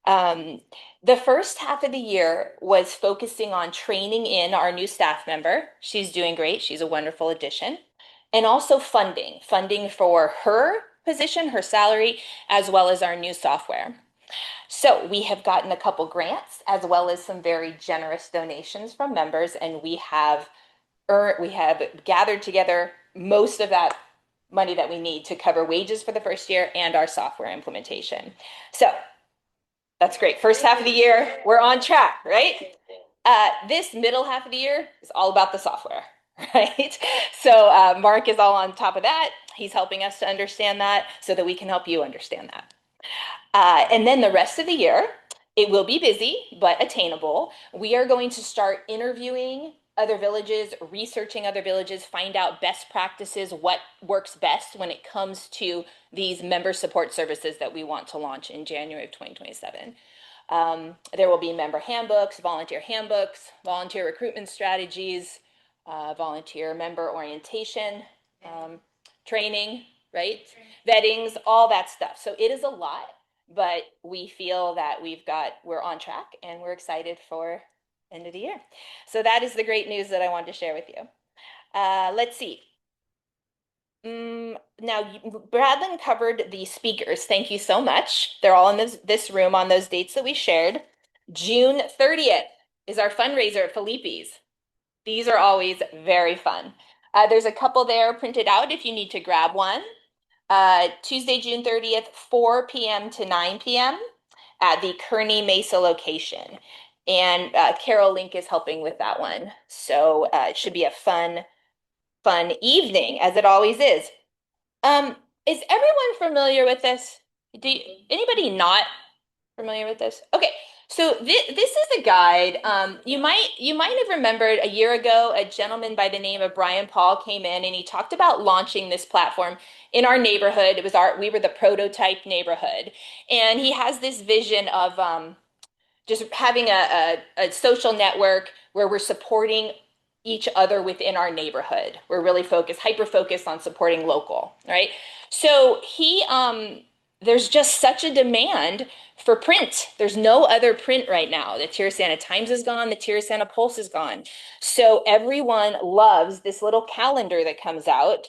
The first half of the year was focusing on training in our new staff member. She's doing great. She's a wonderful addition. And also funding for her position, her salary, as well as our new software. So we have gotten a couple grants as well as some very generous donations from members, and we have gathered together most of that money that we need to cover wages for the first year and our software implementation. So that's great. First half of the year, we're on track, right? This middle half of the year is all about the software, right? So Mark is all on top of that. He's helping us to understand that so that we can help you understand that. And then the rest of the year, it will be busy, but attainable. We are going to start interviewing other villages, researching other villages, find out best practices, what works best when it comes to these member support services that we want to launch in January of 2027. There will be member handbooks, volunteer recruitment strategies, volunteer member orientation, training, right? Vettings, all that stuff. So it is a lot, but we feel that we're on track and we're excited for end of the year. So that is the great news that I wanted to share with you. Let's see. Now, Bradlyn covered the speakers. Thank you so much. They're all in this room on those dates that we shared. June 30th is our fundraiser at Felipe's. These are always very fun. There's a couple there printed out if you need to grab one. Tuesday, June 30th, 4 p.m. to 9 p.m. at the Kearney Mesa location. And Carol Link is helping with that one. So it should be a fun evening, as it always is. Is everyone familiar with this? Anybody not familiar with this? Okay, so this is a guide. You might have remembered a year ago, a gentleman by the name of Brian Paul came in and he talked about launching this platform in our neighborhood. We were the prototype neighborhood. And he has this vision of just having a social network where we're supporting each other within our neighborhood. We're really hyper-focused on supporting local, right? So there's just such a demand for print. There's no other print right now. The Tirisana Times is gone. The Tirisana Pulse is gone. So everyone loves this little calendar that comes out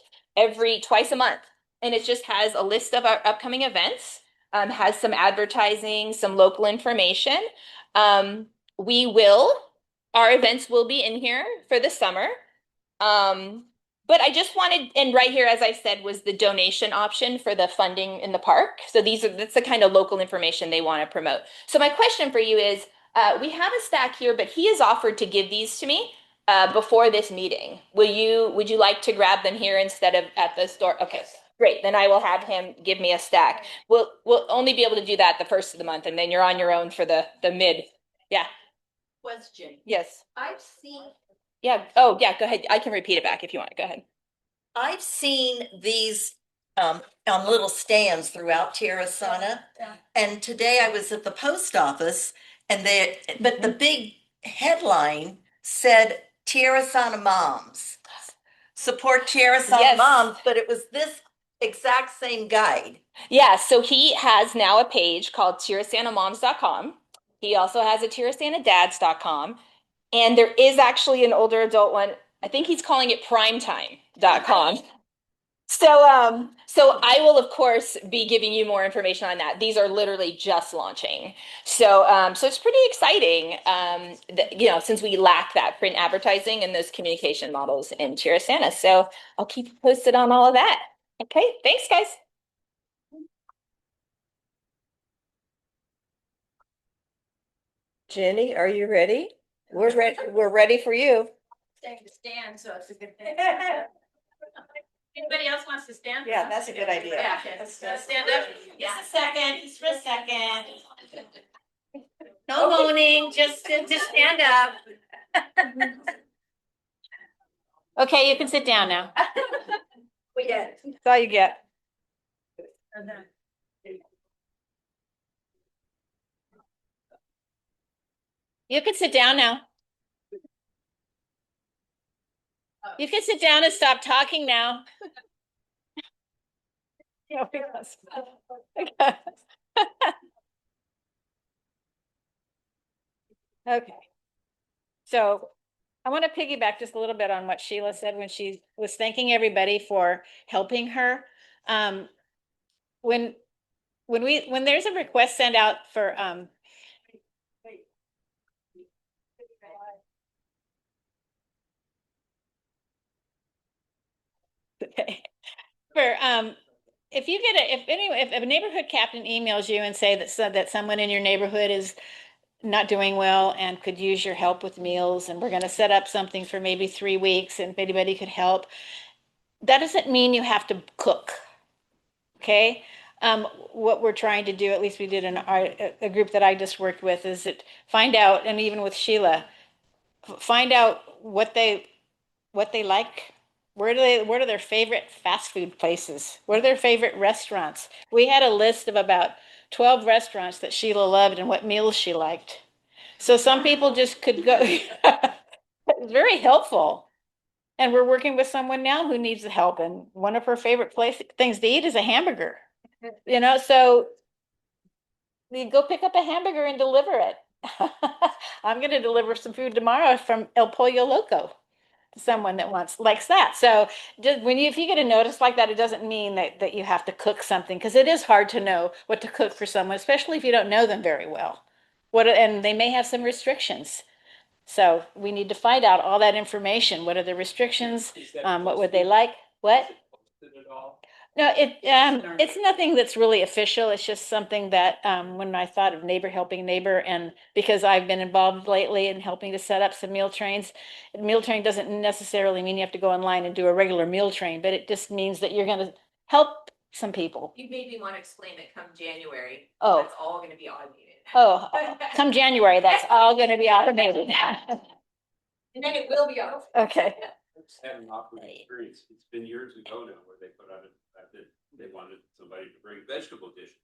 twice a month. And it just has a list of our upcoming events, has some advertising, some local information. Our events will be in here for the summer. But I just wanted, and right here, as I said, was the donation option for the funding in the park. So that's the kind of local information they want to promote. So my question for you is, we have a stack here, but he has offered to give these to me before this meeting. Would you like to grab them here instead of at the store? Okay, great. Then I will have him give me a stack. We'll only be able to do that the first of the month, and then you're on your own for the mid. Yeah. Question. Yes. I've seen Yeah. Oh, yeah. Go ahead. I can repeat it back if you want. Go ahead. I've seen these on little stands throughout Tirisana. And today I was at the post office but the big headline said Tirisana Moms. Support Tirisana Yes. Moms, but it was this exact same guide. Yeah. So he has now a page called tirisanamoms.com. He also has a tirisanadads.com. And there is actually an older adult one. I think he's calling it primetime.com. So I will, of course, be giving you more information on that. These are literally just launching. So it's pretty exciting, since we lack that print advertising and those communication models in Tirisana. So I'll keep you posted on all of that. Okay, thanks, guys. Jenny, are you ready? We're ready. We're ready for you. Staying to stand, so it's a good thing. Anybody else wants to stand? Yeah, that's a good idea. Yeah, okay. Stand up. Just a second, just for a second. No moaning, just stand up. Okay, you can sit down now. Yeah. That's all you get. You can sit down now. You can sit down and stop talking now. Okay. Okay. So I want to piggyback just a little bit on what Sheila said when she was thanking everybody for helping her. When there's a request sent out for okay. For if you get if a neighborhood captain emails you and say that someone in your neighborhood is not doing well and could use your help with meals, and we're going to set up something for maybe 3 weeks, and if anybody could help, that doesn't mean you have to cook. Okay. What we're trying to do, at least we did in a group that I just worked with, is that find out, and even with Sheila, find out what they like. What are their favorite fast food places? What are their favorite restaurants? We had a list of about 12 restaurants that Sheila loved and what meals she liked. So some people just could go. It's very helpful. And we're working with someone now who needs the help. And one of her favorite things to eat is a hamburger. So you go pick up a hamburger and deliver it. I'm going to deliver some food tomorrow from El Pollo Loco to someone that likes that. So just if you get a notice like that, it doesn't mean that you have to cook something, because it is hard to know what to cook for someone, especially if you don't know them very well. And they may have some restrictions. So we need to find out all that information. What are the restrictions? What would they like? What? No, it's nothing that's really official. It's just something that when I thought of neighbor helping neighbor, and because I've been involved lately in helping to set up some meal trains. Meal train doesn't necessarily mean you have to go online and do a regular meal train, but it just means that you're going to help some people. You made me want to explain that come January. Oh. It's all going to be automated. Oh, come January, that's all going to be automated. And then it will be automated. Okay. Just had an operating experience. It's been years ago now where they put out that they wanted somebody to bring vegetable dishes.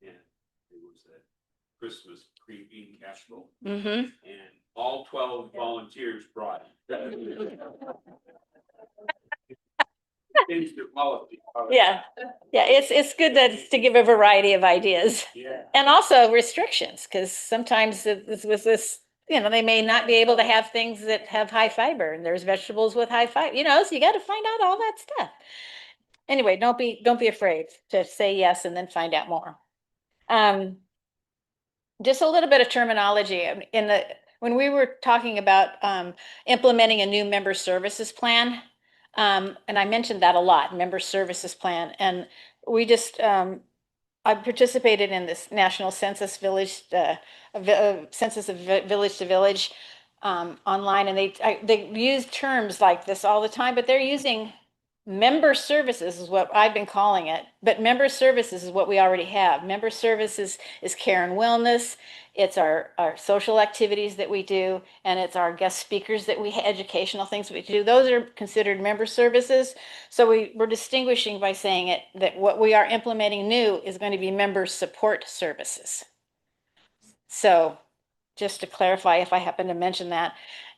And it was a Christmas pre-bean casserole. Mm-hmm. And all 12 volunteers brought it. Changed their policy. Yeah. Yeah, it's good to give a variety of ideas. Yeah. And also restrictions, because sometimes with this, they may not be able to have things that have high fiber, and there's vegetables with high fiber, so you got to find out all that stuff. Anyway, don't be afraid to say yes and then find out more. Just a little bit of terminology when we were talking about implementing a new member services plan, and I mentioned that a lot, member services plan, and we just I participated in this national census census of village to village online, and they use terms like this all the time, but they're using member services is what I've been calling it, but member services is what we already have. Member services is care and wellness. It's our social activities that we do, and it's our guest speakers that educational things that we do. Those are considered member services. So we're distinguishing by saying that what we are implementing new is going to be member support services. So just to clarify, if I happen to mention that.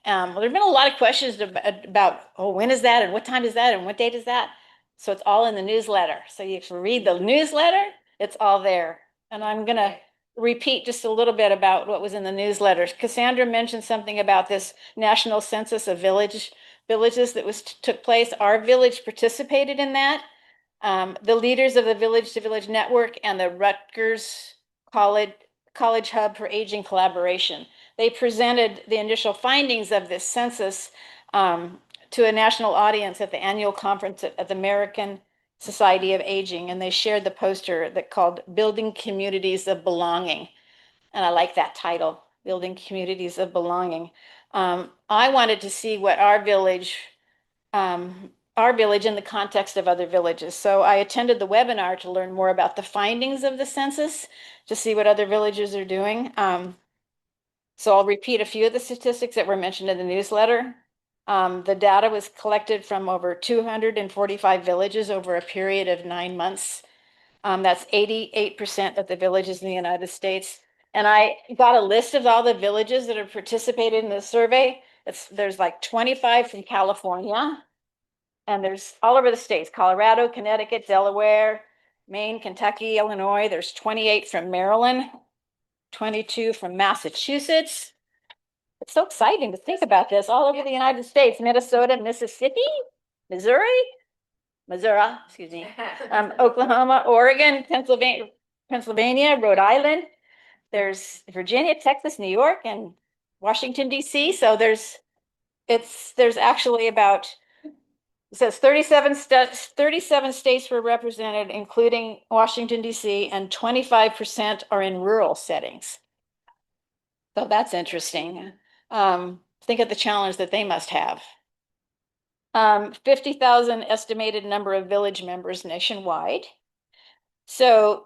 Well, there have been a lot of questions about, when is that, and what time is that, and what date is that? So it's all in the newsletter. So you can read the newsletter, it's all there. And I'm going to repeat just a little bit about what was in the newsletter. Cassandra mentioned something about this national census of villages that took place. Our village participated in that. The leaders of the Village to Village Network and the Rutgers College Hub for Aging Collaboration. They presented the initial findings of this census to a national audience at the annual conference at the American Society of Aging, and they shared the poster that called Building Communities of Belonging. And I like that title, Building Communities of Belonging. I wanted to see what our village in the context of other villages. So I attended the webinar to learn more about the findings of the census, to see what other villages are doing. So I'll repeat a few of the statistics that were mentioned in the newsletter. The data was collected from over 245 villages over a period of 9 months. That's 88% of the villages in the United States. And I got a list of all the villages that have participated in the survey. There's like 25 from California, and there's all over the states, Colorado, Connecticut, Delaware, Maine, Kentucky, Illinois. There's 28 from Maryland, 22 from Massachusetts. It's so exciting to think about this all over the United States, Minnesota, Mississippi, Missouri, excuse me, Oklahoma, Oregon, Pennsylvania, Rhode Island. There's Virginia, Texas, New York, and Washington, D.C. So there's actually about, it says 37 states were represented, including Washington, D.C., and 25% are in rural settings. So that's interesting. Think of the challenge that they must have. 50,000 estimated number of village members nationwide. So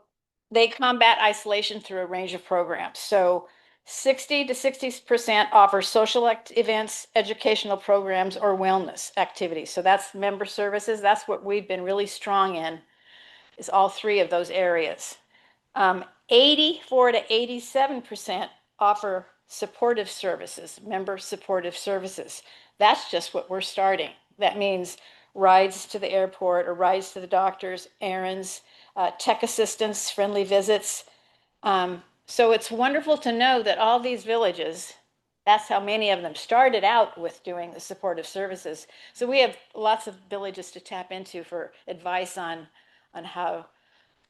they combat isolation through a range of programs. So 60 to 60% offer social events, educational programs, or wellness activities. So that's member services. That's what we've been really strong in, is all three of those areas. 84 to 87% offer supportive services, member supportive services. That's just what we're starting. That means rides to the airport or rides to the doctors, errands, tech assistance, friendly visits. So it's wonderful to know that all these villages, that's how many of them started out with doing the supportive services. So we have lots of villages to tap into for advice on how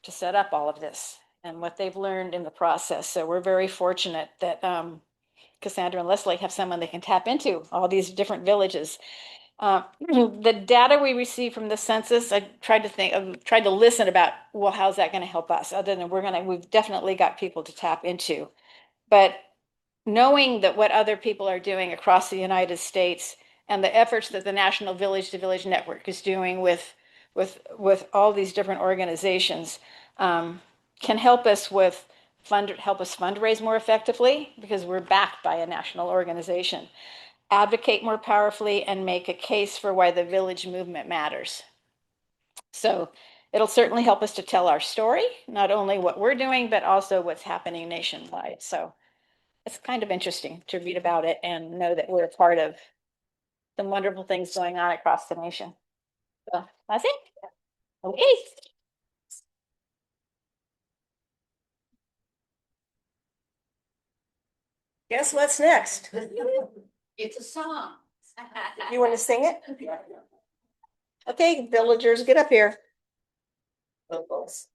to set up all of this and what they've learned in the process. So we're very fortunate that Cassandra and Leslie have someone they can tap into, all these different villages. The data we receive from the census, I tried to listen about, well, how's that going to help us? Other than we've definitely got people to tap into. But knowing that what other people are doing across the United States and the efforts that the National Village to Village Network is doing with all these different organizations can help us fundraise more effectively, because we're backed by a national organization, advocate more powerfully, and make a case for why the village movement matters. So it'll certainly help us to tell our story, not only what we're doing, but also what's happening nationwide. So it's kind of interesting to read about it and know that we're a part of some wonderful things going on across the nation. So that's it. Okay. Guess what's next? It's a song. You want to sing it? Okay, villagers, get up here. Vocals.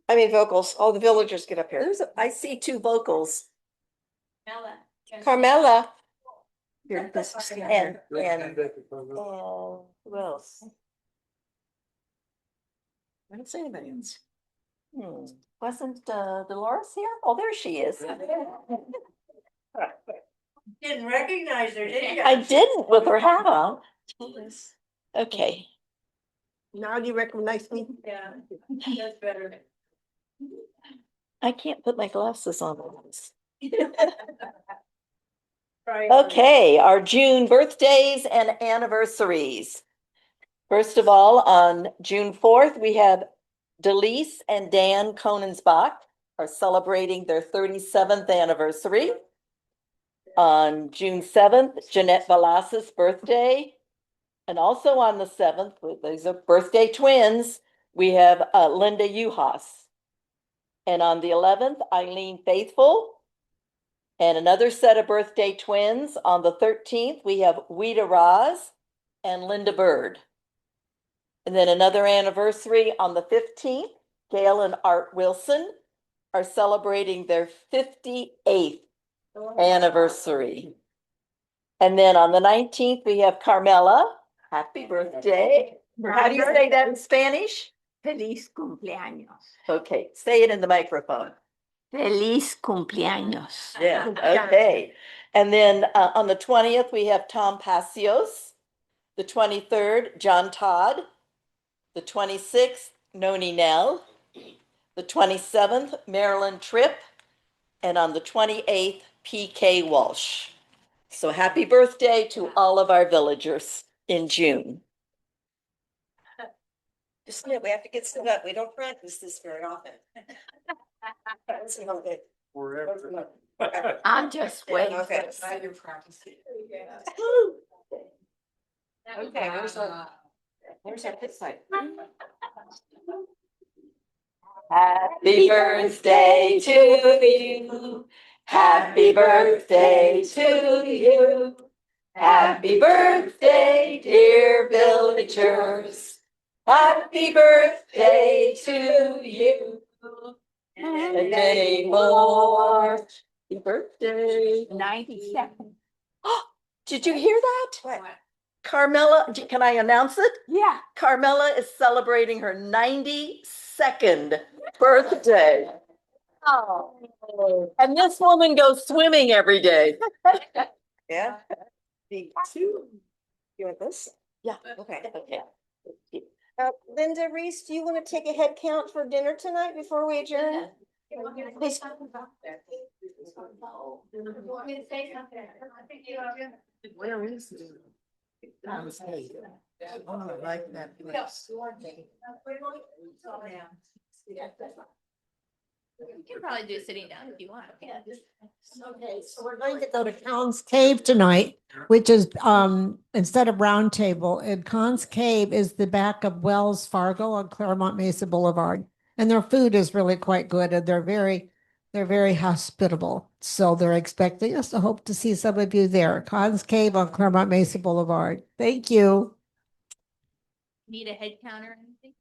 All the villagers get up here. I see 2 vocals. Carmela. Here, this and who else? I don't see anybody else. Wasn't Dolores here? Oh, there she is. Didn't recognize her, did you? I didn't with her hat on. Okay. Now do you recognize me? Yeah, that's better. I can't put my glasses on. Okay, our June birthdays and anniversaries. First of all, on June 4th, we have Delise and Dan Konensbach are celebrating their 37th anniversary. On June 7th, Jeanette Velasquez's birthday. And also on the 7th, these are birthday twins, we have Linda Uhas. And on the 11th, Eileen Faithful. And another set of birthday twins. On the 13th, we have Weta Raz and Linda Bird. And then another anniversary on the 15th, Gail and Art Wilson are celebrating their 58th anniversary. And then on the 19th, we have Carmela. Happy birthday. How do you say that in Spanish? Feliz cumpleaños. Okay, say it in the microphone. Feliz cumpleaños. Yeah, okay. And then on the 20th, we have Tom Pacios. The 23rd, John Todd. The 26th, Noni Nell. The 27th, Marilyn Tripp. And on the 28th, P.K. Walsh. So happy birthday to all of our villagers in June. Just a minute, we have to get stood up. We don't practice this very often. I'm just waiting. Okay. Okay, where's our pit site? Happy birthday to you. Happy birthday to you. Happy birthday, dear villagers. Happy birthday to you. And many more. Happy birthday. 92nd. Did you hear that? What? Carmela, can I announce it? Yeah. Carmela is celebrating her 92nd birthday. Oh. And this woman goes swimming every day. Yeah. Big two. You want this? Yeah. Okay. Okay. Linda Reese, do you want to take a head count for dinner tonight before we adjourn? Please. Where is it? I like that place. You can probably do sitting down if you want. Okay, so we're going to go to Collins Cave tonight, which is instead of Round Table, and Collins Cave is the back of Wells Fargo on Claremont Mesa Boulevard. And their food is really quite good and they're very hospitable. So they're expecting us to hope to see some of you there. Collins Cave on Claremont Mesa Boulevard. Thank you. Need a head count or anything?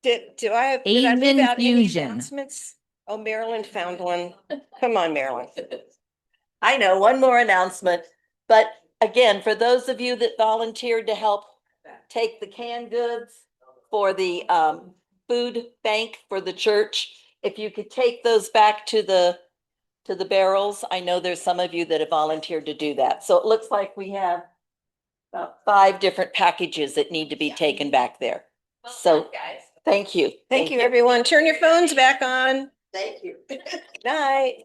Did I leave Asian out any fusion. announcements? Oh, Marilyn found one. Come on, Marilyn. I know, one more announcement, but again, for those of you that volunteered to help take the canned goods for the food bank for the church, if you could take those back to the barrels. I know there's some of you that have volunteered to do that. So it looks like we have about 5 different packages that need to be taken back there. So guys. thank you. Thank you, everyone. Turn your phones back on. Thank you. Night.